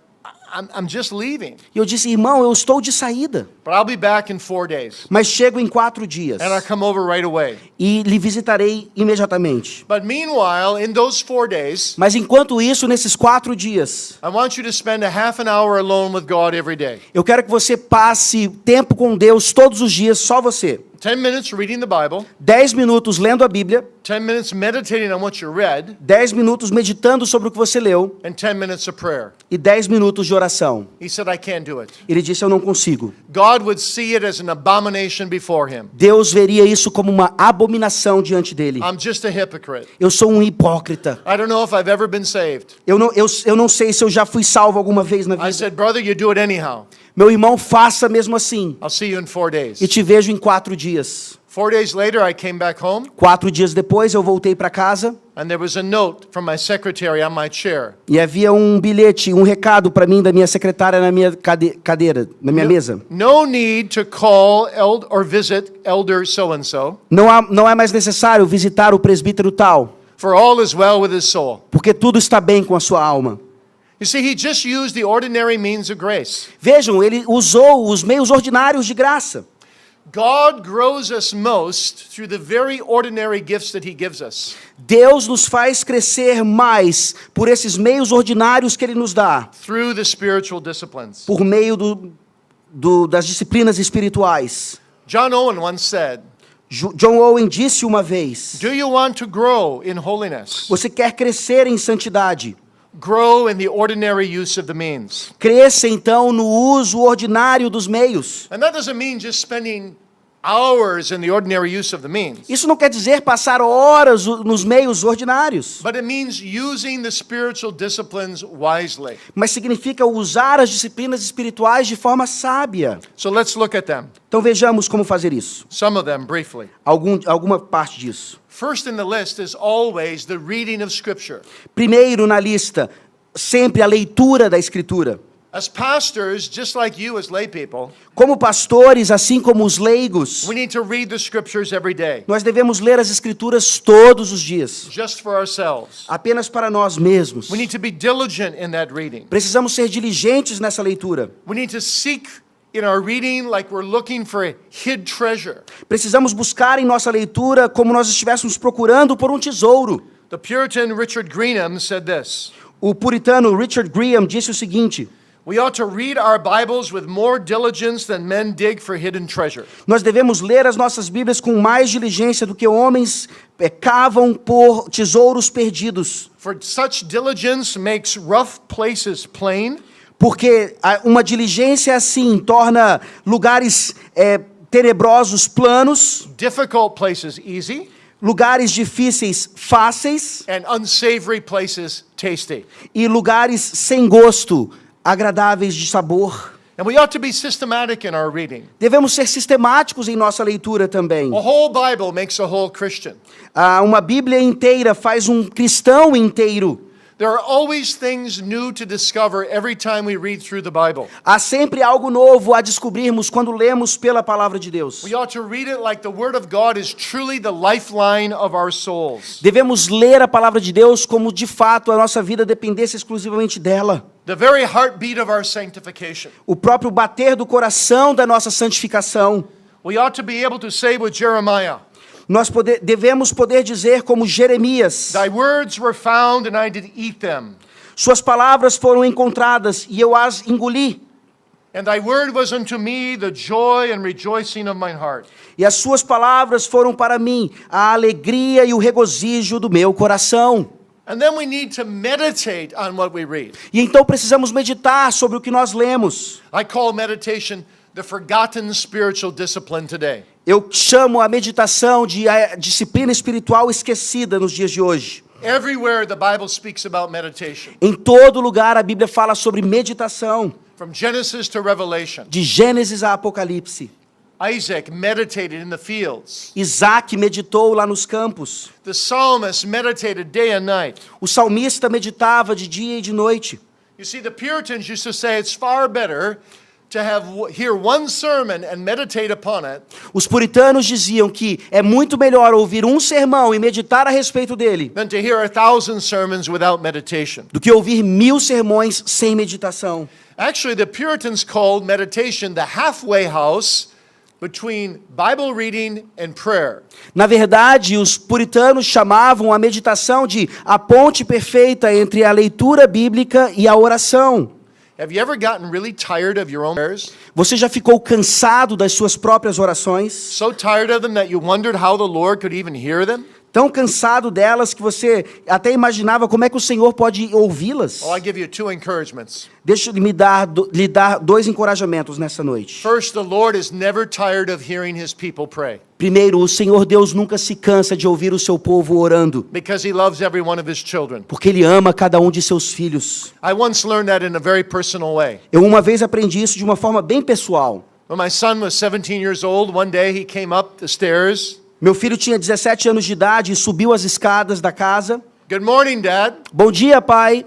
I'm just leaving. E eu disse, irmão, eu estou de saída. But I'll be back in 4 days. Mas chego em 4 dias. And I'll come over right away. E lhe visitarei imediatamente. But meanwhile, in those 4 days, Mas enquanto isso, nesses 4 dias, I want you to spend a half an hour alone with God every day. eu quero que você passe tempo com Deus todos os dias, só você. 10 minutes reading the Bible, 10 minutos lendo a Bíblia, 10 minutes meditating on what you read, 10 minutos meditando sobre o que você leu and 10 minutes of prayer. e 10 minutos de oração. He said, I can't do it. Ele disse, eu não consigo. God would see it as an abomination before him. Deus veria isso como uma abominação diante dele. I'm just a hypocrite. Eu sou um hipócrita. I don't know if I've ever been saved. Eu não sei se eu já fui salvo alguma vez na I vida. said, brother, you do it anyhow. Meu irmão, faça mesmo assim. I'll see you in 4 days. E te vejo em 4 dias. 4 days later, I came back home, 4 dias depois, eu voltei para casa and there was a note from my secretary on my chair. e havia um bilhete, um recado para mim da minha secretária na minha cadeira, na minha mesa. No need to call or visit elder so-and-so, Não é mais necessário visitar o presbítero tal, for all is well with his soul. porque tudo está bem com a sua alma. You see, he just used the ordinary means of grace. Vejam, ele usou os meios ordinários de graça. God grows us most through the very ordinary gifts that he gives us. Deus nos faz crescer mais por esses meios ordinários que ele nos dá, Through the spiritual disciplines. por meio das disciplinas espirituais. John Owen once said, John Owen disse uma vez, do you want to grow in holiness? você quer crescer em santidade? Grow in the ordinary use of the means. Cresça então no uso ordinário dos meios. And that doesn't mean just spending hours in the ordinary use of the means. Isso não quer dizer passar horas nos meios ordinários, But it means using the spiritual disciplines wisely. mas significa usar as disciplinas espirituais de forma sábia. So let's look at them. Então vejamos como fazer isso. Some of them briefly. Alguma parte disso. First in the list is always the reading of Scripture. Primeiro na lista, sempre a leitura da Escritura. As pastors, just like you as lay people, Como pastores, assim como os leigos, we need to read the Scriptures every day, nós devemos ler as Escrituras todos os dias, just for ourselves. apenas para nós mesmos. We need to be diligent in that reading. Precisamos ser diligentes nessa leitura. We need to seek in our reading like we're looking for a hid treasure. Precisamos buscar em nossa leitura como nós estivéssemos procurando por um tesouro. The Puritan Richard Greenham said this: O puritano Richard Graham disse o seguinte: we ought to read our Bibles with more diligence than men dig for hidden treasure. nós devemos ler as nossas Bíblias com mais diligência do que homens cavam por tesouros perdidos. For such diligence makes rough places plain, Porque uma diligência assim torna lugares tenebrosos planos, difficult places easy, lugares difíceis fáceis and unsavory places tasty. e lugares sem gosto agradáveis de sabor. And we ought to be systematic in our reading. Devemos ser sistemáticos em nossa leitura também. A whole Bible makes a whole Christian. Uma Bíblia inteira faz um cristão inteiro. There are always things new to discover every time we read through the Bible. Há sempre algo novo a descobrirmos quando lemos pela palavra de Deus. We ought to read it like the Word of God is truly the lifeline of our souls. Devemos ler a palavra de Deus como de fato a nossa vida dependesse exclusivamente dela. The very heartbeat of our sanctification. O próprio bater do coração da nossa santificação. We ought to be able to say with Jeremiah, Nós devemos poder dizer como Jeremias: thy words were found and I did eat them. suas palavras foram encontradas e eu as engoli. And thy word was unto me the joy and rejoicing of mine heart. E as suas palavras foram para mim a alegria e o regozijo do meu coração. And then we need to meditate on what we read. E então precisamos meditar sobre o que nós lemos. I call meditation the forgotten spiritual discipline today. Eu chamo a meditação de a disciplina espiritual esquecida nos dias de hoje. Everywhere the Bible speaks about meditation. Em todo lugar a Bíblia fala sobre meditação, From Genesis to Revelation. de Gênesis a Apocalipse. Isaac meditated in the fields. Isaac meditou lá nos campos. The psalmist meditated day and night. O salmista meditava de dia e de noite. You see, the Puritans used to say it's far better to hear one sermon and meditate upon it Os puritanos diziam que é muito melhor ouvir um sermão e meditar a respeito dele than to hear 1,000 sermons without meditation. do que ouvir 1000 sermões sem meditação. Actually, the Puritans called meditation the halfway house between Bible reading and prayer. Na verdade, os puritanos chamavam a meditação de a ponte perfeita entre a leitura bíblica e a oração. Have you ever gotten really tired of your own prayers? Você já ficou cansado das suas próprias orações? So tired of them that you wondered how the Lord could even hear them? Tão cansado delas que você até imaginava como é que o Senhor pode ouvi-las? Well, I give you two encouragements. Deixa eu lhe dar dois encorajamentos nessa noite. First, the Lord is never tired of hearing his people pray Primeiro, o Senhor Deus nunca se cansa de ouvir o seu povo orando, because he loves every one of his children. porque Ele ama cada um de seus filhos. I once learned that in a very personal way. Eu uma vez aprendi isso de uma forma bem pessoal. When my son was 17 years old, one day he came up the stairs. Meu filho tinha 17 anos de idade e subiu as escadas da casa. Good morning, Dad. Bom dia, pai.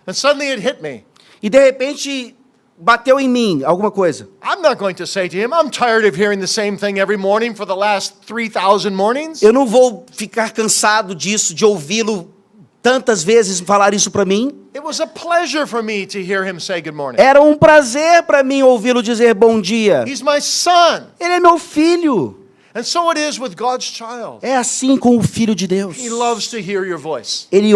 And suddenly it hit me. E de repente bateu em mim alguma coisa. I'm not going to say to him, I'm tired of hearing the same thing every morning for the last 3,000 mornings. Eu não vou ficar cansado disso, de ouvi-lo tantas vezes falar isso para mim. It was a pleasure for me to hear him say good morning. Era um prazer para mim ouvi-lo dizer bom dia. He's my son. Ele é meu filho. And so it is with God's child. É assim com o Filho de Deus. He loves to hear your voice, Ele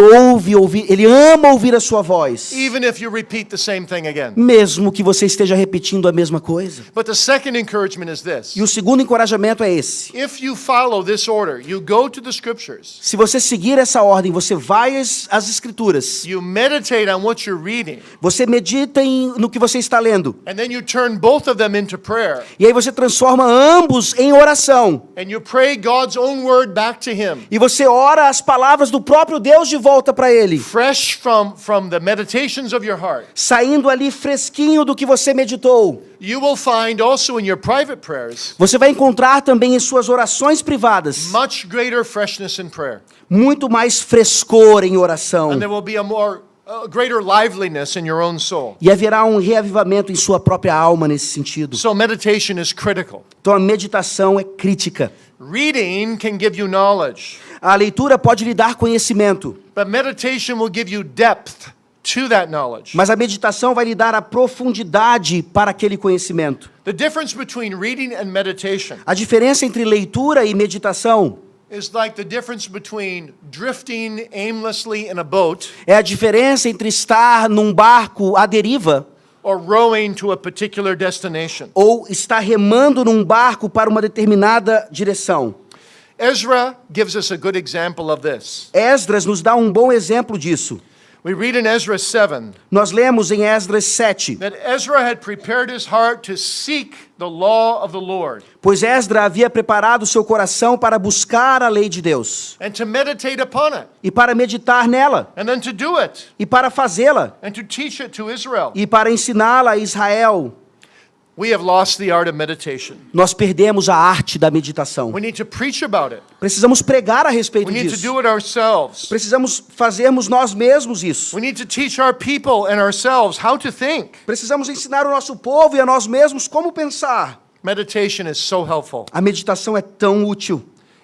ele ama ouvir a sua voz, even if you repeat the same thing again. mesmo que você esteja repetindo a mesma coisa. But the second encouragement is this. E o segundo encorajamento é esse. If you follow this order, you go to the scriptures, Se você seguir essa ordem, você vai às Escrituras, you meditate on what you're reading, você medita no que você está lendo, and then you turn both of them into prayer, e aí você transforma ambos em oração, and you pray God's own word back to him, e você ora as palavras do próprio Deus de volta para Ele, fresh from the meditations of your heart. saindo ali fresquinho do que você meditou. You will find also in your private prayers Você vai encontrar também em suas orações privadas much greater freshness in prayer. muito mais frescor em oração. And there will be a greater liveliness in your own soul. E haverá um reavivamento em sua própria alma nesse sentido. So meditation is critical. Então a meditação é crítica. Reading can give you knowledge, A leitura pode lhe dar conhecimento, but meditation will give you depth to that knowledge. mas a meditação vai lhe dar a profundidade para aquele conhecimento. The difference between reading and meditation A diferença entre leitura e meditação is like the difference between drifting aimlessly in a boat é a diferença entre estar num barco à deriva or rowing to a particular destination. ou estar remando num barco para uma determinada direção. Ezra gives us a good example of this. Esdras nos dá um bom exemplo disso. We read in Ezra 7 Nós lemos em Esdras 7, that Ezra had prepared his heart to seek the law of the Lord pois Esdras havia preparado seu coração para buscar a lei de Deus, and to meditate upon it e para meditar nela, and then to do it e para fazê-la, and to teach it to Israel. e para ensiná-la a Israel. We have lost the art of meditation. Nós perdemos a arte da meditação. We need to preach about it. Precisamos pregar a respeito We need to disso. do it ourselves. Precisamos fazermos nós mesmos isso. We need to teach our people and ourselves how to think. Precisamos ensinar o nosso povo e a nós mesmos como pensar. Meditation is so helpful. A meditação é tão útil.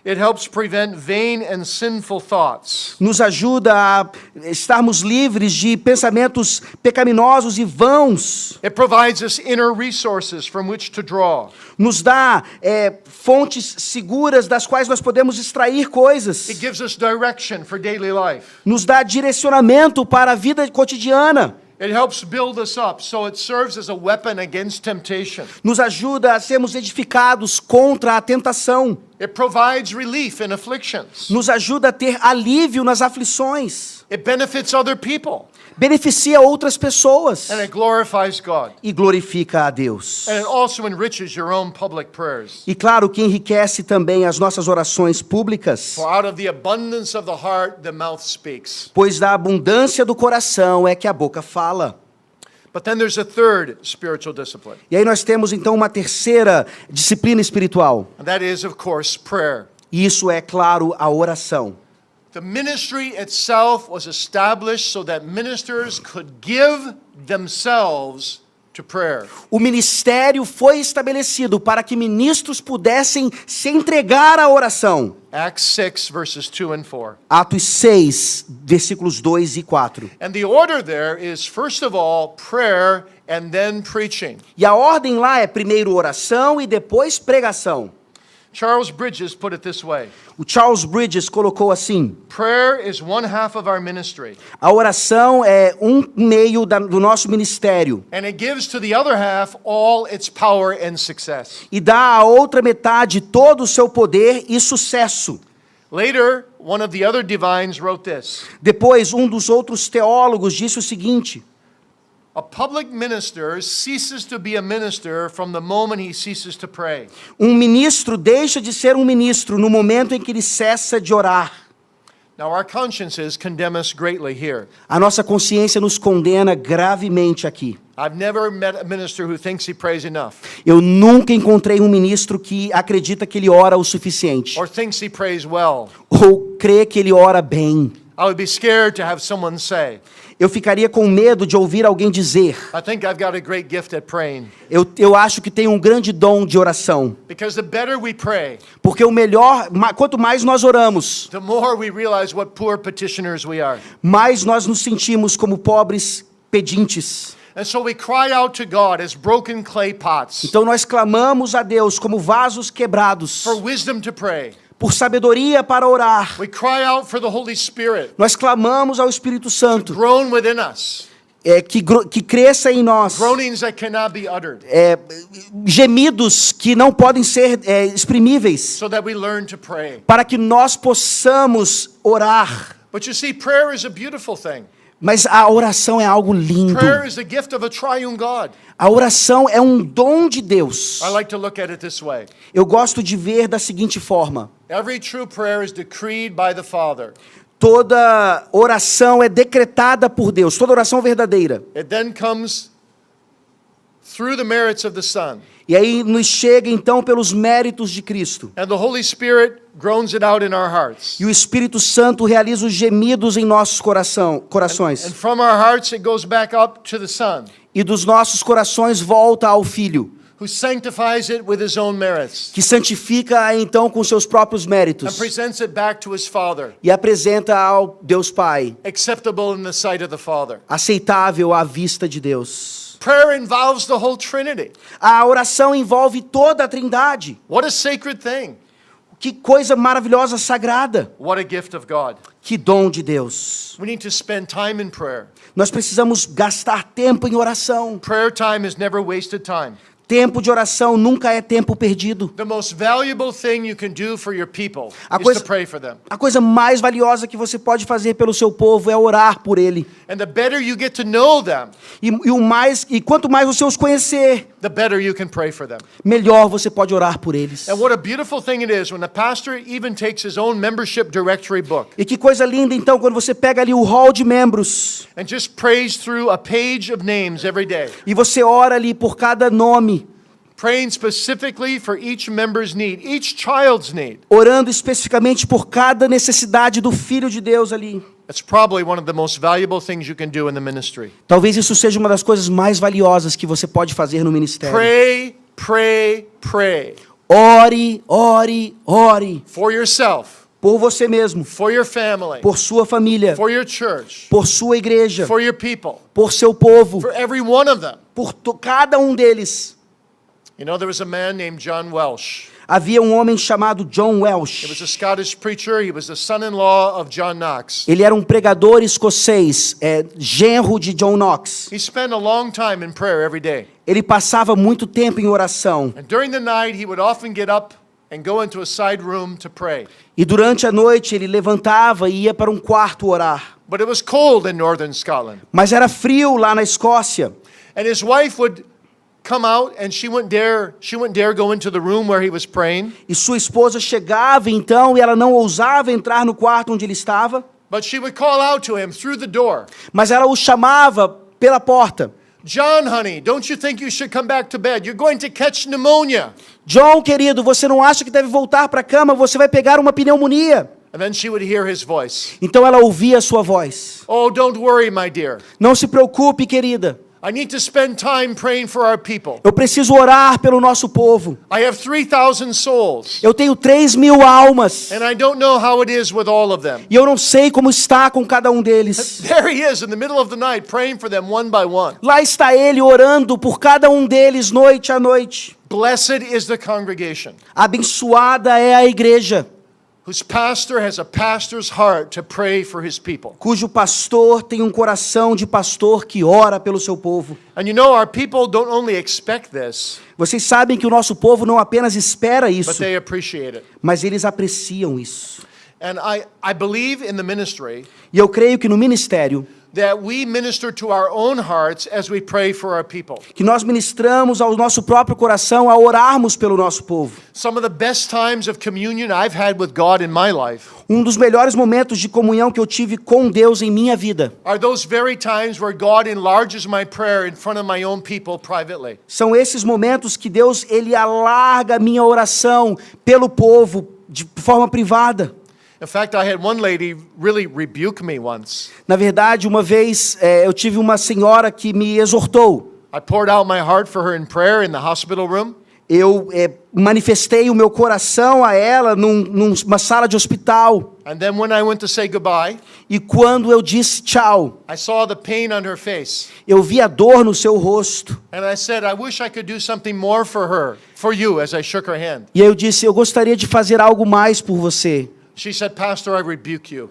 It helps prevent vain and sinful thoughts. Nos ajuda a estarmos livres de pensamentos pecaminosos e vãos. It provides us inner resources from which to draw. Nos dá fontes seguras das quais nós podemos extrair coisas. It gives us direction for daily life. Nos dá direcionamento para a vida cotidiana. It helps build us up so it serves as a weapon against temptation. Nos ajuda a sermos edificados contra a tentação. It provides relief in afflictions. Nos ajuda a ter alívio nas aflições. It benefits other people. Beneficia outras pessoas. And it glorifies God. E glorifica a Deus. And it also enriches your own public prayers. E claro que enriquece também as nossas orações públicas. For out of the abundance of the heart, the mouth speaks. Pois da abundância do coração é que a boca fala. But then there's a third spiritual discipline. E aí nós temos então uma terceira disciplina espiritual. And that is, of course, prayer. E isso é, claro, a oração. The ministry itself was established so that ministers could give themselves to prayer. O ministério foi estabelecido para que ministros pudessem se entregar à oração. Acts 6, verses 2 and 4. Atos 6, versículos 2 e 4. And the order there is, first of all, prayer and then preaching. E a ordem lá é primeiro oração e depois pregação. Charles Bridges put it this way: O Charles Bridges colocou assim: prayer is one half of our ministry, a oração é um meio do nosso ministério and it gives to the other half all its power and success. e dá à outra metade todo o seu poder e sucesso. Later, one of the other divines wrote this: Depois, um dos outros teólogos disse o seguinte: a public minister ceases to be a minister from the moment he ceases to pray. um ministro deixa de ser um ministro no momento em que ele cessa de orar. Now, our consciences condemn us greatly here. A nossa consciência nos condena gravemente aqui. I've never met a minister who thinks he prays enough, Eu nunca encontrei um ministro que acredita que ele ora o suficiente, or thinks he prays well. ou crê que ele ora bem. I would be scared to have someone say, Eu ficaria com medo de ouvir alguém dizer: I think I've got a great gift at praying. eu acho que tenho um grande dom de oração. Because the better we pray, Porque o melhor, quanto mais nós oramos, the more we realize what poor petitioners we are. mais nós nos sentimos como pobres pedintes. And so we cry out to God as broken clay pots Então nós clamamos a Deus como vasos quebrados, for wisdom to pray. por sabedoria para orar. We cry out for the Holy Spirit Nós clamamos ao Espírito Santo grown within us, que cresça em nós groanings that cannot be uttered, gemidos que não podem ser exprimíveis, so that we learn to pray. para que nós possamos orar. But you see, prayer is a beautiful thing. Mas a oração é algo lindo. Prayer is the gift of a triune God. A oração é um dom de Deus. I like to look at it this way. Eu gosto de ver da seguinte forma: Every true prayer is decreed by the Father. toda oração é decretada por Deus, toda oração verdadeira. It then comes through the merits of the Son. E aí nos chega então pelos méritos de Cristo. And the Holy Spirit groans it out in our hearts. E o Espírito Santo realiza os gemidos em nossos corações. And from our hearts it goes back up to the Son, E dos nossos corações volta ao Filho, who sanctifies it with his own merits que santifica então com seus próprios and méritos presents it back to his Father, e apresenta ao Deus Pai, acceptable in the sight of the Father. aceitável à vista de Deus. Prayer involves the whole Trinity. A oração envolve toda a Trindade. What a sacred thing. Que coisa maravilhosa, sagrada. What a gift of God. Que dom de Deus. We need to spend time in prayer. Nós precisamos gastar tempo em oração. Prayer time is never wasted time. Tempo de oração nunca é tempo perdido. The most valuable thing you can do for your people A is coisa- to pray for them. A coisa mais valiosa que você pode fazer pelo seu povo é orar por ele. And the better you get to know them, E quanto mais você os conhecer, the better you can pray for them. melhor você pode orar por eles. And what a beautiful thing it is when the pastor even takes his own membership directory book E que coisa linda então quando você pega ali o hall de membros and just prays through a page of names every day, e você ora ali por cada nome, praying specifically for each member's need, each child's need. orando especificamente por cada necessidade do Filho de Deus ali. It's probably one of the most valuable things you can do in the ministry. Talvez isso seja uma das coisas mais valiosas que você pode fazer no ministério. Pray, pray, pray Ore, ore, ore. for yourself, Por você mesmo, for your family, por sua família, for your church, por sua igreja, for your people, por seu povo, for every one of them. por cada um deles. You know, there was a man named John Welsh. Havia um homem chamado John He was Welsh. a Scottish preacher. He was the son-in-law of John Knox. Ele era um pregador escocês, genro de John Knox. He spent a long time in prayer every day. Ele passava muito tempo em oração. And during the night, he would often get up and go into a side room to pray. E durante a noite ele levantava e ia para um quarto orar. But it was cold in northern Scotland. Mas era frio lá na Escócia. And his wife would come out and she wouldn't dare go into the room where he was praying. E sua esposa chegava então e ela não ousava entrar no quarto onde ele estava. But she would call out to him through the door. Mas ela o chamava pela porta. John, honey, don't you think you should come back to bed? You're going to catch pneumonia. John, querido, você não acha que deve voltar para a cama? Você vai pegar uma pneumonia. And then she would hear his voice. Então ela ouvia a sua voz. Oh, don't worry, my dear. Não se preocupe, querida. I need to spend time praying for our people. Eu preciso orar pelo nosso povo. I have 3,000 souls, Eu tenho 3.000 almas. and I don't know how it is with all of them. E eu não sei como está com cada um deles. There he is in the middle of the night praying for them one by one. Lá está ele orando por cada um deles noite a noite. Blessed is the congregation Abençoada é a igreja, whose pastor has a pastor's heart to pray for his people. cujo pastor tem um coração de pastor que ora pelo seu povo. And you know, our people don't only expect this, Vocês sabem que o nosso povo não apenas espera but isso, they appreciate it. mas eles apreciam isso. And I believe in the ministry E eu creio que no ministério, that we minister to our own hearts as we pray for our people. que nós ministramos ao nosso próprio coração ao orarmos pelo nosso povo. Some of the best times of communion I've had with God in my life Um dos melhores momentos de comunhão que eu tive com Deus em minha vida are those very times where God enlarges my prayer in front of my own people privately. são esses momentos que Deus ele alarga a minha oração pelo povo de forma privada. In fact, I had one lady really rebuke me once. Na verdade, uma vez eu tive uma senhora que me exortou. I poured out my heart for her in prayer in the hospital room. Eu manifestei o meu coração a ela numa sala de hospital. And then when I went to say goodbye, E quando eu disse tchau, I saw the pain on her face. eu vi a dor no seu rosto. And I said, I wish I could do something more for her, for you, as I shook her hand. E aí eu disse, eu gostaria de fazer algo mais por você. She said, Pastor, I rebuke you.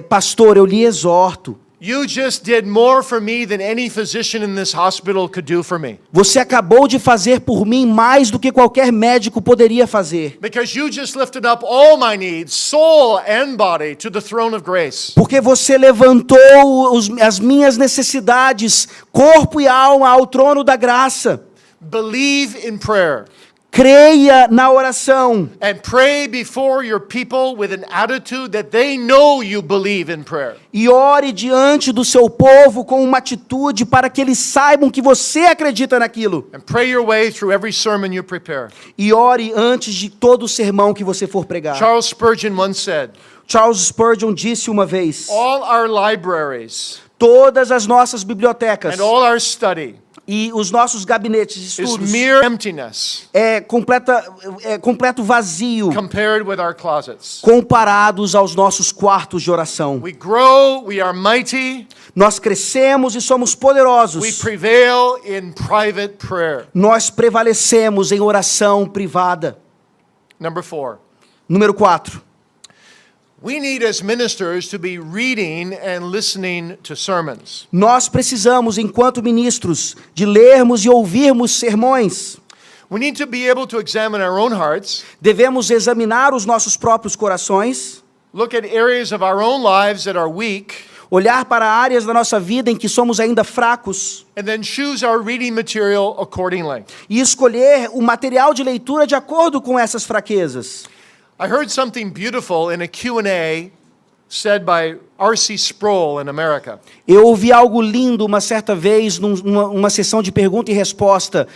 Pastor, eu lhe exorto. You just did more for me than any physician in this hospital could do for me. Você acabou de fazer por mim mais do que qualquer médico poderia fazer. Because you just lifted up all my needs, soul and body, to the throne of grace. Porque você levantou as minhas necessidades, corpo e alma, ao trono da graça. Believe in prayer. Creia na oração. And pray before your people with an attitude that they know you believe in prayer. E ore diante do seu povo com uma atitude para que eles saibam que você acredita naquilo. And pray your way through every sermon you prepare. E ore antes de todo o sermão que você for pregar. Charles Spurgeon once said, Charles Spurgeon disse uma vez: all our libriaries todas as nossas bibliotecas and all our study e os nossos gabinetes de is estudos mere emptiness é completo vazio compared with our closets. comparados aos nossos quartos de oração. We grow, we are mighty, Nós crescemos e somos we poderosos. prevail in private prayer. Nós prevalecemos em oração privada. Number 4. Número 4. We need as ministers to be reading and listening to sermons. Nós precisamos, enquanto ministros, de lermos e ouvirmos sermões. We need to be able to examine our own hearts, Devemos examinar os nossos próprios corações, look at areas of our own lives that are weak, olhar para áreas da nossa vida em que somos ainda fracos and then choose our reading material accordingly. e escolher o material de leitura de acordo com essas fraquezas. I heard something beautiful in a Q&A said by R.C. Sproul in America. Eu ouvi algo lindo uma certa vez numa sessão de pergunta e resposta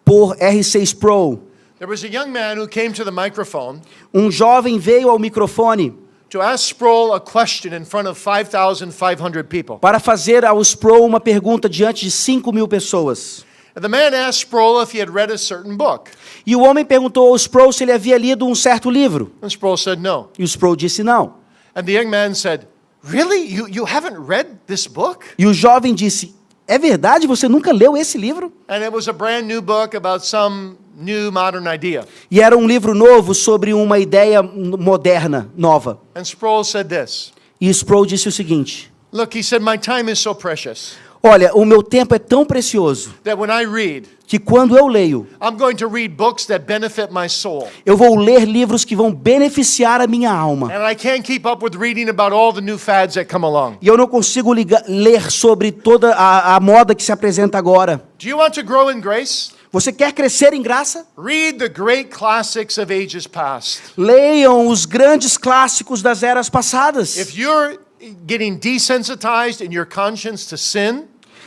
por R.C. Sproul. There was a young man who came to the microphone Um jovem veio ao microfone to ask Sproul a question in front of 5,500 people. para fazer ao Sproul uma pergunta diante de 5.000 pessoas. And the man asked Sproul if he had read a certain book. E o homem perguntou ao Sproul se ele havia lido um certo livro. And Sproul said no. E o Sproul disse não. And the young man said, really? You haven't read this book? E o jovem disse, é verdade? Você nunca leu esse livro? And it was a brand new book about some new modern idea. E era um livro novo sobre uma ideia moderna, nova. And Sproul said this. E Sproul disse o seguinte: Look, he said, my time is so precious olha, o meu tempo é tão precioso that when I read, que quando eu leio, I'm going to read books that benefit my soul. eu vou ler livros que vão beneficiar a minha alma. And I can't keep up with reading about all the new fads that come along. E eu não consigo ler sobre toda a moda que se apresenta agora. Do you want to grow in grace? Você quer crescer em graça? Read the great classics of ages past. Leiam os grandes clássicos das eras passadas. If you're getting desensitized in your conscience to sin,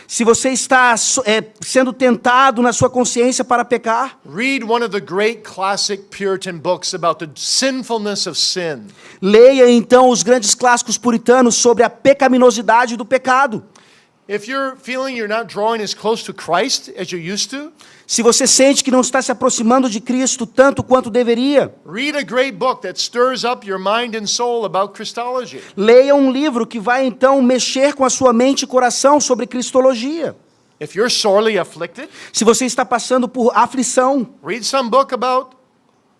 Se você está sendo tentado na sua consciência para pecar, read one of the great classic Puritan books about the sinfulness of sin. leia então os grandes clássicos puritanos sobre a pecaminosidade do pecado. If you're feeling you're not drawing as close to Christ as you used to, Se você sente que não está se aproximando de Cristo tanto quanto deveria, read a great book that stirs up your mind and soul about Christology. leia um livro que vai então mexer com a sua mente e coração sobre cristologia. If you're sorely afflicted, Se você está passando por aflição, read some book about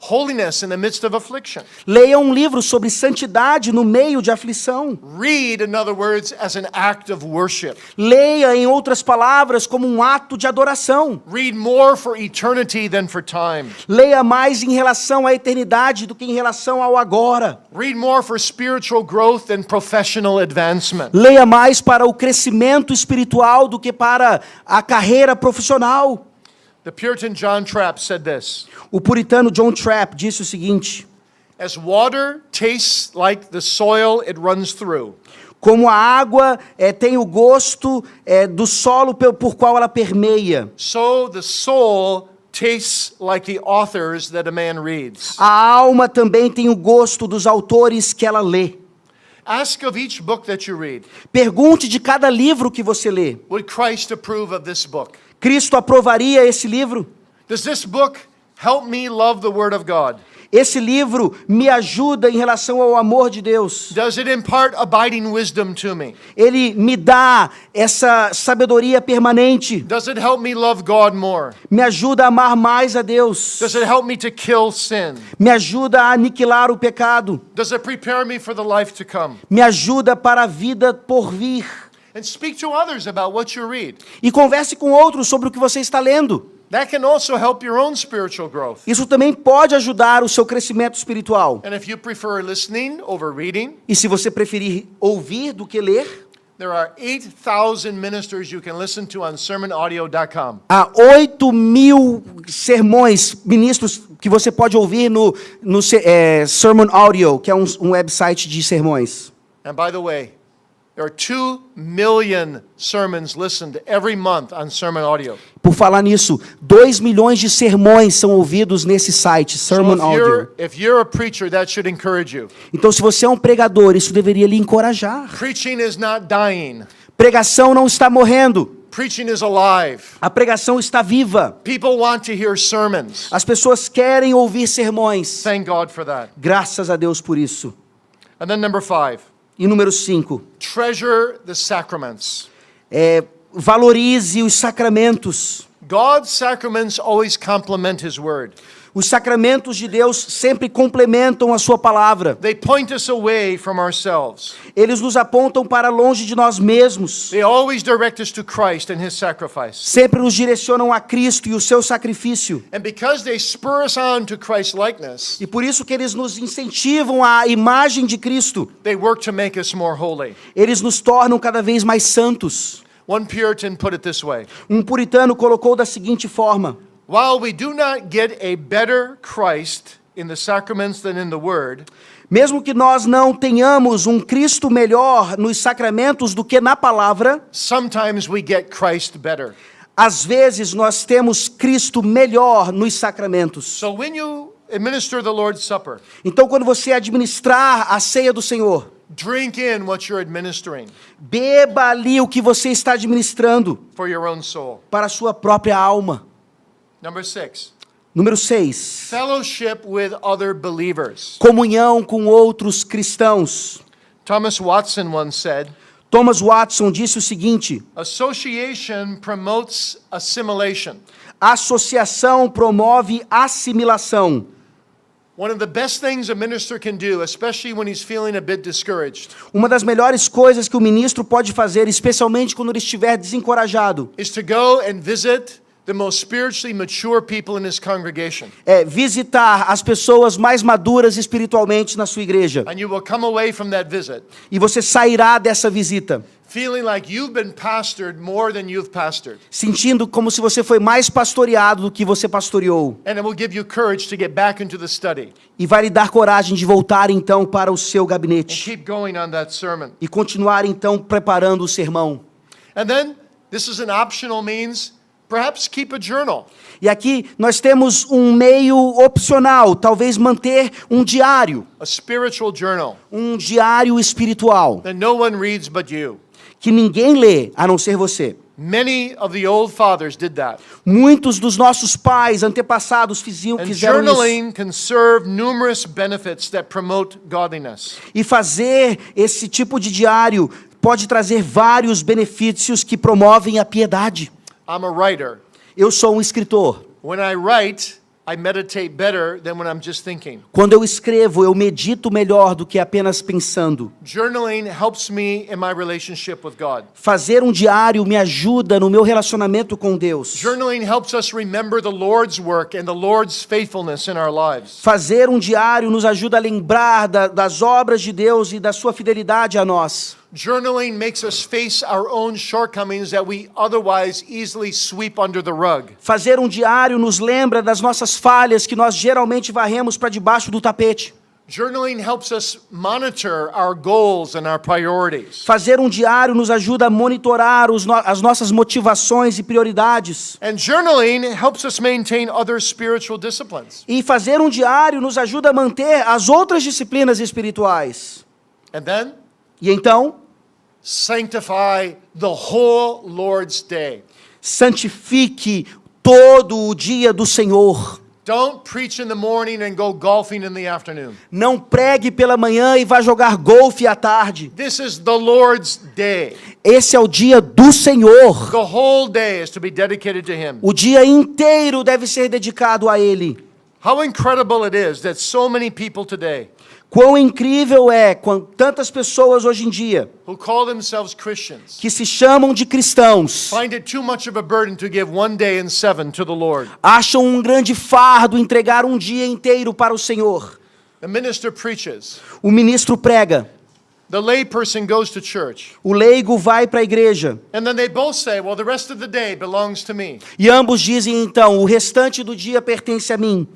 holiness in the midst of affliction. leia um livro sobre santidade no meio de aflição. Read, in other words, as an act of worship. Leia, em outras palavras, como um ato de adoração. Read more for eternity than for time. Leia mais em relação à eternidade do que em relação ao agora. Read more for spiritual growth than professional advancement. Leia mais para o crescimento espiritual do que para a carreira profissional. The Puritan John Trapp said this: O puritano John Trapp disse o seguinte: as water tastes like the soil it runs through, como a água tem o gosto do solo por qual ela permeia, so the soul tastes like the authors that a man reads. a alma também tem o gosto dos autores que ela lê. Ask of each book that you read, Pergunte de cada livro que você lê: would Christ approve of this book? Cristo aprovaria esse livro? Does this book help me love the Word of God? Esse livro me ajuda em relação ao amor de Deus? Does it impart abiding wisdom to me? Ele me dá essa sabedoria permanente? Does it help me love God more? Me ajuda a amar mais a Deus? Does it help me to kill sin? Me ajuda a aniquilar o pecado? Does it prepare me for the life to come? Me ajuda para a vida por vir? And speak to others about what you read. E converse com outros sobre o que você está lendo. That can also help your own spiritual growth. Isso também pode ajudar o seu crescimento espiritual. And if you prefer listening over reading, E se você preferir ouvir do que ler, there are 8,000 ministers you can listen to on sermonaudio.com. há 8.000 sermões, ministros que você pode ouvir no Sermon Audio, que é um website de sermões. And by the way, there are 2 million sermons listened every month on Sermon Audio. Por falar nisso, 2 milhões de sermões são ouvidos nesse site, Sermon So Audio. if you're a preacher, that should encourage you. Então, se você é um pregador, isso deveria lhe encorajar. Preaching is not dying. Pregação não está morrendo. Preaching is alive. A pregação está viva. People want to hear sermons. As pessoas querem ouvir sermões. Thank God for that. Graças a Deus por isso. And then number 5, E número 5, treasure the sacraments. valorize os sacramentos. God's sacraments always complement His Word. Os sacramentos de Deus sempre complementam a sua palavra. They point us away from ourselves. Eles nos apontam para longe de nós mesmos. They always direct us to Christ and His sacrifice. Sempre nos direcionam a Cristo e o seu sacrifício. And because they spur us on to Christ's likeness, E por isso que eles nos incentivam à imagem de Cristo. they work to make us more holy. Eles nos tornam cada vez mais santos. One Puritan put it this way: Um puritano colocou da seguinte forma: while we do not get a better Christ in the sacraments than in the Word, mesmo que nós não tenhamos um Cristo melhor nos sacramentos do que na palavra, sometimes we get Christ better. às vezes nós temos Cristo melhor nos sacramentos. So when you administer the Lord's Supper, Então, quando você administrar a ceia do Senhor, drink in what you're administering beba ali o que você está administrando for your own soul. para a sua própria alma. Number 6, Número 6. fellowship with other believers. Comunhão com outros cristãos. Thomas Watson once said, Thomas Watson disse o seguinte: association promotes assimilation. associação promove assimilação. One of the best things a minister can do, especially when he's feeling a bit discouraged, Uma das melhores coisas que o ministro pode fazer, especialmente quando ele estiver desencorajado, is to go and visit the most spiritually mature people in his congregation. é visitar as pessoas mais maduras espiritualmente na sua igreja. And you will come away from that visit E você sairá dessa visita feeling like you've been pastored more than you've pastored. sentindo como se você foi mais pastoreado do que você pastoreou. And it will give you courage to get back into the study E vai lhe dar coragem de voltar então para o seu and gabinete keep going on that sermon. e continuar então preparando o sermão. And then, this is an optional means, perhaps keep a journal. E aqui nós temos um meio opcional, talvez manter um diário A spiritual journal espiritual, that no one reads but you. que ninguém lê a não ser você. Many of the old fathers did that. Muitos dos nossos pais, antepassados, fizeram And isso. journaling can serve numerous benefits that promote godliness. E fazer esse tipo de diário pode trazer vários benefícios que promovem a piedade. I'm a writer. Eu sou um escritor. When I write, I meditate better than when I'm just thinking. Quando eu escrevo, eu medito melhor do que apenas pensando. Journaling helps me in my relationship with God. Fazer um diário me ajuda no meu relacionamento com Deus. Journaling helps us remember the Lord's work and the Lord's faithfulness in our lives. Fazer um diário nos ajuda a lembrar das obras de Deus e da sua fidelidade a nós. Journaling makes us face our own shortcomings that we otherwise easily sweep under the rug. Fazer um diário nos lembra das nossas falhas que nós geralmente varremos para debaixo do tapete. Journaling helps us monitor our goals and our priorities. Fazer um diário nos ajuda a monitorar as nossas motivações e prioridades. And journaling helps us maintain other spiritual disciplines. E fazer um diário nos ajuda a manter as outras disciplinas espirituais. And then, E então, sanctify the whole Lord's day. santifique todo o dia do Senhor. Don't preach in the morning and go golfing in the afternoon. Não pregue pela manhã e vá jogar golfe à tarde. This is the Lord's day. Esse é o dia do Senhor. The whole day is to be dedicated to Him. O dia inteiro deve ser dedicado a Ele. How incredible it is that so many people today Quão incrível é quando tantas pessoas hoje em dia, who call themselves Christians que se chamam de cristãos, find it too much of a burden to give one day in 7 to the Lord. acham um grande fardo entregar um dia inteiro para o Senhor. The minister preaches. O ministro prega, The lay person goes to church. o leigo vai para a igreja. And then they both say, well, the rest of the day belongs to me. E ambos dizem então, o restante do dia pertence a mim.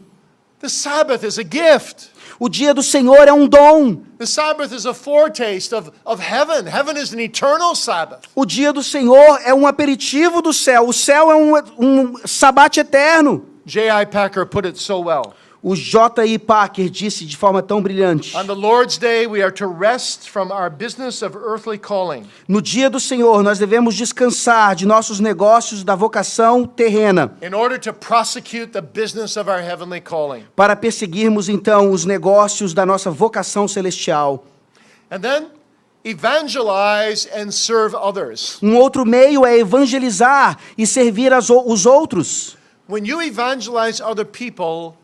The Sabbath is a gift. O dia do Senhor é um dom. The Sabbath is a foretaste of heaven. Heaven is an eternal Sabbath. O dia do Senhor é um aperitivo do céu. O céu é um sabate eterno. J.I. Packer put it so well. O J.I. Packer disse de forma tão brilhante. On the Lord's day, we are to rest from our business of earthly calling. No dia do Senhor, nós devemos descansar de nossos negócios da vocação terrena, In order to prosecute the business of our heavenly calling. para perseguirmos então os negócios da nossa vocação celestial. And then evangelize and serve others. Um outro meio é evangelizar e servir os outros. When you evangelize other people,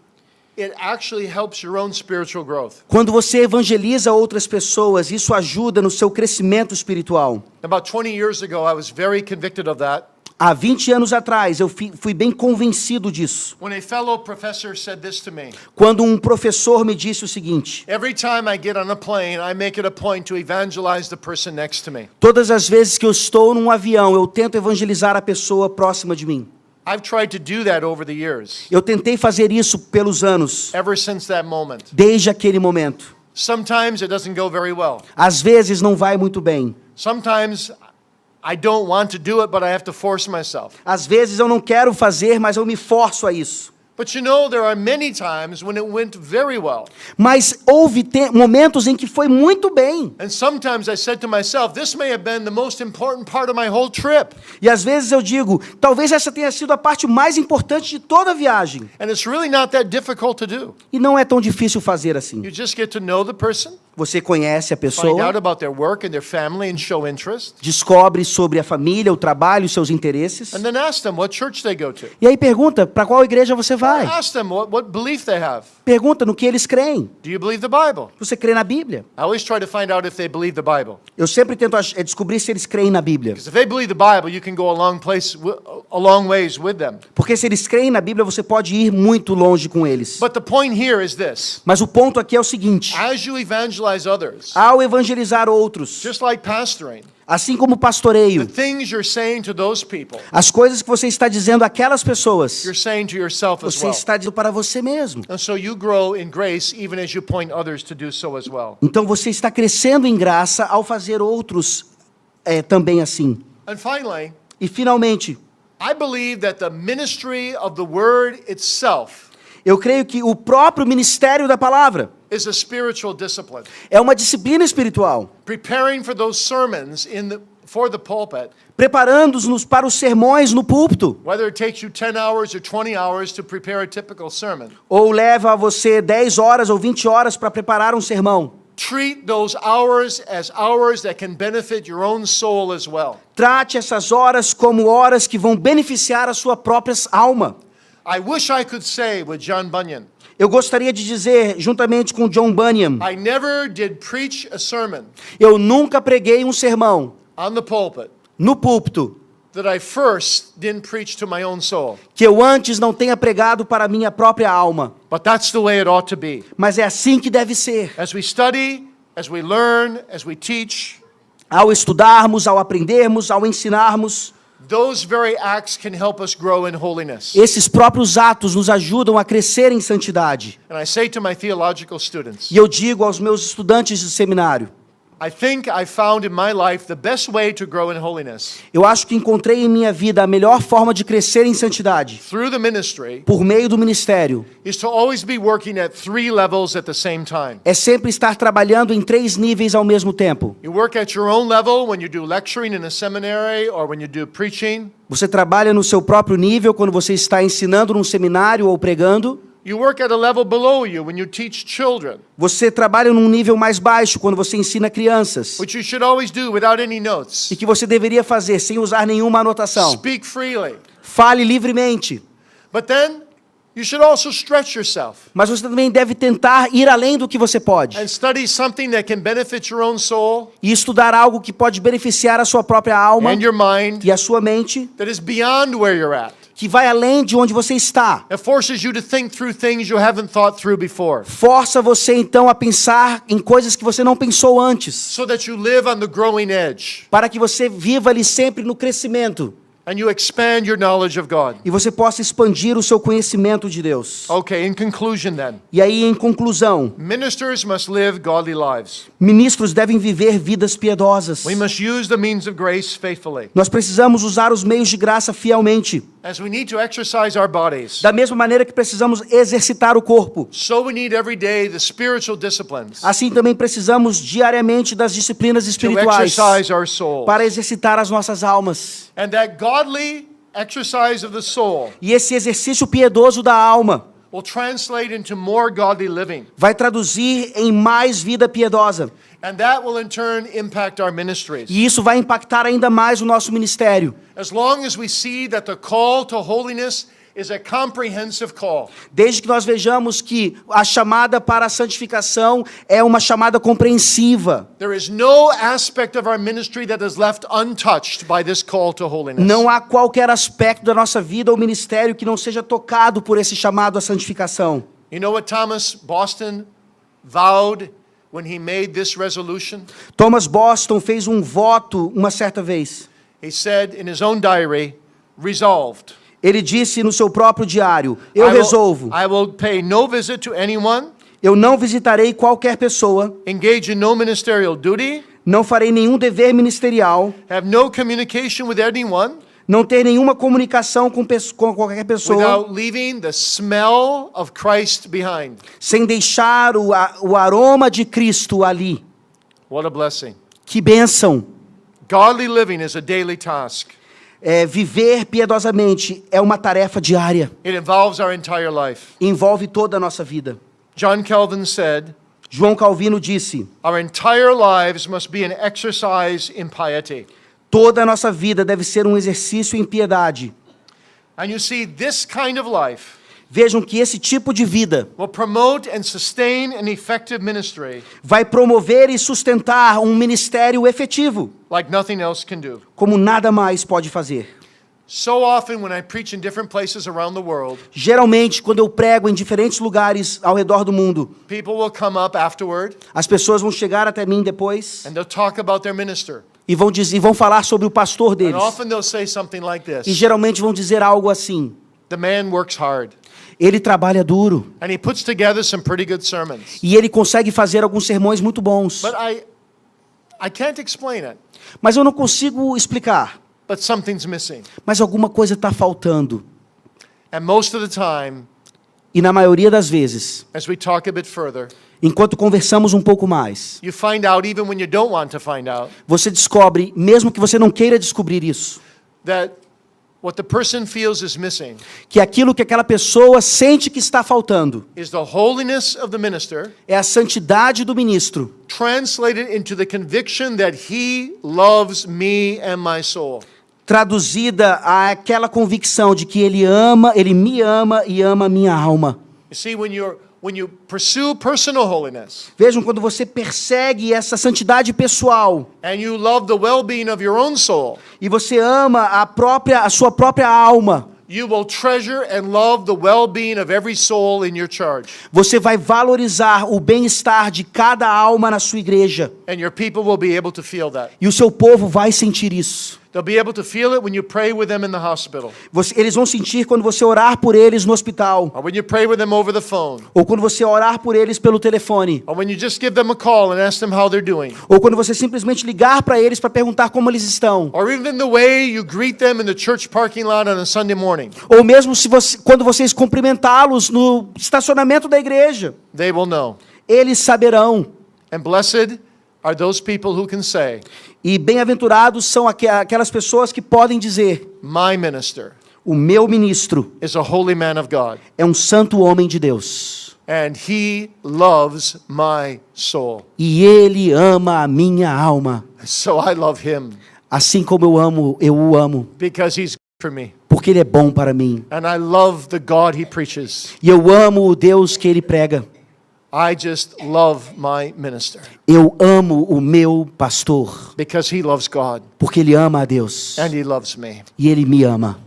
it actually helps your own spiritual growth. Quando você evangeliza outras pessoas, isso ajuda no seu crescimento espiritual. About 20 years ago, I was very convicted of that. Há 20 anos atrás, eu fui bem convencido disso. When a fellow professor said this to me, Quando um professor me disse o seguinte: every time I get on a plane, I make it a point to evangelize the person next to me. todas as vezes que eu estou num avião, eu tento evangelizar a pessoa próxima de mim. I've tried to do that over the years, Eu tentei fazer isso pelos anos, ever since that moment. desde aquele momento. Sometimes it doesn't go very well. Às vezes não vai muito bem. Sometimes I don't want to do it, but I have to force myself. Às vezes eu não quero fazer, mas eu me forço a isso. But you know, there are many times when it went very well. Mas houve momentos em que foi muito bem. And sometimes I said to myself, this may have been the most important part of my whole trip. E às vezes eu digo, talvez essa tenha sido a parte mais importante de toda a viagem. And it's really not that difficult to do. E não é tão difícil fazer assim. You just get to know the person, Você conhece a find pessoa, out about their work and their family and show interest, descobre sobre a família, o trabalho, os seus interesses. and then ask them what church they go to. E aí pergunta, para qual igreja você vai? Ask them what belief they have. Pergunta no que eles creem. Do you believe the Bible? Você crê na Bíblia? I always try to find out if they believe the Bible. Eu sempre tento descobrir se eles creem na Bíblia. Because if they believe the Bible, you can go a long ways with them. Porque se eles creem na Bíblia, você pode ir muito longe com eles. But the point here is this. Mas o ponto aqui é o seguinte: As you evangelize others, ao evangelizar outros, just like pastoring, assim como the pastoreio, things you're saying to those people, as coisas que você está dizendo àquelas pessoas, you're saying to yourself as você well. está dizendo para você mesmo. And so you grow in grace even as you point others to do so as well. Então você está crescendo em graça ao fazer outros também assim. And finally, E finalmente, I believe that the ministry of the word itself eu creio que o próprio ministério da palavra is a spiritual discipline. é uma disciplina espiritual. Preparing for those sermons for the pulpit, preparando-nos para os sermões no púlpito. whether it takes you 10 hours or 20 hours to prepare a typical sermon, Ou leva a você 10 horas ou 20 horas para preparar um sermão. treat those hours as hours that can benefit your own soul as well. Trate essas horas como horas que vão beneficiar a sua própria alma. I wish I could say with John Bunyan, Eu gostaria de dizer, juntamente com John Bunyan, I never did preach a sermon eu nunca preguei um sermão on the pulpit no púlpito that I first didn't preach to my own soul. que eu antes não tenha pregado para a minha própria alma. But that's the way it ought to be. Mas é assim que deve ser. As we study, as we learn, as we teach, Ao estudarmos, ao aprendermos, ao ensinarmos, those very acts can help us grow in holiness. esses próprios atos nos ajudam a crescer em santidade. And I say to my theological students, E eu digo aos meus estudantes de seminário, I think I found in my life the best way to grow in holiness eu acho que encontrei em minha vida a melhor forma de crescer em santidade, through the ministry por meio do ministério, is to always be working at 3 levels at the same time. é sempre estar trabalhando em 3 níveis ao mesmo tempo. You work at your own level when you do lecturing in a seminary or when you do preaching. Você trabalha no seu próprio nível quando você está ensinando num seminário ou pregando. You work at a level below you when you teach children, Você trabalha num nível mais baixo quando você ensina crianças. which you should always do without any notes. E que você deveria fazer sem usar nenhuma anotação. Speak freely. Fale livremente. But then you should also stretch yourself Mas você também deve tentar ir além do que você pode. and study something that can benefit your own soul E estudar algo que pode beneficiar a sua própria alma and your mind e a sua mente, that is beyond where you're at. que vai além de onde você está. It forces you to think through things you haven't thought through before, Força você então a pensar em coisas que você não pensou antes, so that you live on the growing edge para que você viva ali sempre no crescimento and you expand your knowledge of God. e você possa expandir o seu conhecimento de Deus. Okay, in conclusion then, E aí, em conclusão, ministers must live godly lives. ministros devem viver vidas piedosas. We must use the means of grace faithfully. Nós precisamos usar os meios de graça fielmente. As we need to exercise our bodies, Da mesma maneira que precisamos exercitar o corpo, so we need every day the spiritual disciplines assim também precisamos diariamente das disciplinas to espirituais exercise our souls. para exercitar as nossas almas. And that godly exercise of the soul E esse exercício piedoso da alma will translate into more godly living. vai traduzir em mais vida piedosa. And that will in turn impact our ministries. E isso vai impactar ainda mais o nosso ministério. As long as we see that the call to holiness is a comprehensive call. Desde que nós vejamos que a chamada para a santificação é uma chamada compreensiva. There is no aspect of our ministry that is left untouched by this call to holiness. Não há qualquer aspecto da nossa vida ou ministério que não seja tocado por esse chamado à santificação. You know what Thomas Boston vowed when he made this resolution? Thomas Boston fez um voto uma certa vez. He said in his own diary, resolved. Ele disse no seu próprio diário: eu resolvo, I will pay no visit to anyone, eu não visitarei qualquer pessoa, engage in no ministerial duty, não farei nenhum dever ministerial, have no communication with anyone, não ter nenhuma comunicação com qualquer pessoa, without leaving the smell of Christ behind. sem deixar o aroma de Cristo ali. What a blessing. Que bênção! Godly living is a daily task. Viver piedosamente é uma tarefa diária. It involves our entire life. Envolve toda a nossa vida. John Calvin said, João Calvino disse: our entire lives must be an exercise in piety. toda a nossa vida deve ser um exercício em piedade. And you see, this kind of life Vejam que esse tipo de vida will promote and sustain an effective ministry vai promover e sustentar um ministério efetivo, like nothing else can do. como nada mais pode fazer. So often when I preach in different places around the world, Geralmente, quando eu prego em diferentes lugares ao redor do mundo, people will come up afterward as pessoas vão chegar até mim depois and they'll talk about their minister. e vão falar sobre o pastor And deles. often they'll say something like E this: geralmente vão dizer algo assim: the man works hard ele trabalha duro and he puts together some pretty good sermons. e ele consegue fazer alguns sermões muito bons. But I can't explain it, Mas eu não consigo explicar. but something's missing. Mas alguma coisa está faltando. And most of the time, E na maioria das vezes, as we talk a bit further, Enquanto conversamos um pouco mais, you find out, even when you don't want to find out, você descobre, mesmo que você não queira descobrir isso, that what the person feels is missing que aquilo que aquela pessoa sente que está faltando is the holiness of the minister é a santidade do ministro, translated into the conviction that he loves me and my soul. traduzida àquela convicção de que ele me ama e ama a minha alma. You see, when you pursue personal holiness Vejam, quando você persegue essa santidade pessoal and you love the well-being of your own soul, e você ama a sua própria alma, you will treasure and love the well-being of every soul in your charge. você vai valorizar o bem-estar de cada alma na sua igreja. And your people will be able to feel that. E o seu povo vai sentir isso. They'll be able to feel it when you pray with them in the hospital, Eles vão sentir quando você orar por eles no hospital, or when you pray with them over the phone, ou quando você orar por eles pelo telefone, or when you just give them a call and ask them how they're doing, ou quando você simplesmente ligar para eles para perguntar como eles estão, or even the way you greet them in the church parking lot on a Sunday morning. ou mesmo quando vocês cumprimentá-los no estacionamento da igreja, They will know. eles saberão. And blessed are those people who can say, E bem-aventurados são aquelas pessoas que podem dizer: my minister o meu ministro is a holy man of God, é um santo homem de Deus, and he loves my soul. e ele ama a minha alma, So I love him assim como eu o amo, because he's good for me. porque ele é bom para mim. And I love the God he preaches. E eu amo o Deus que ele prega. I just love my minister Eu amo o meu pastor, because he loves God porque ele ama a Deus. and he loves me. E ele me ama.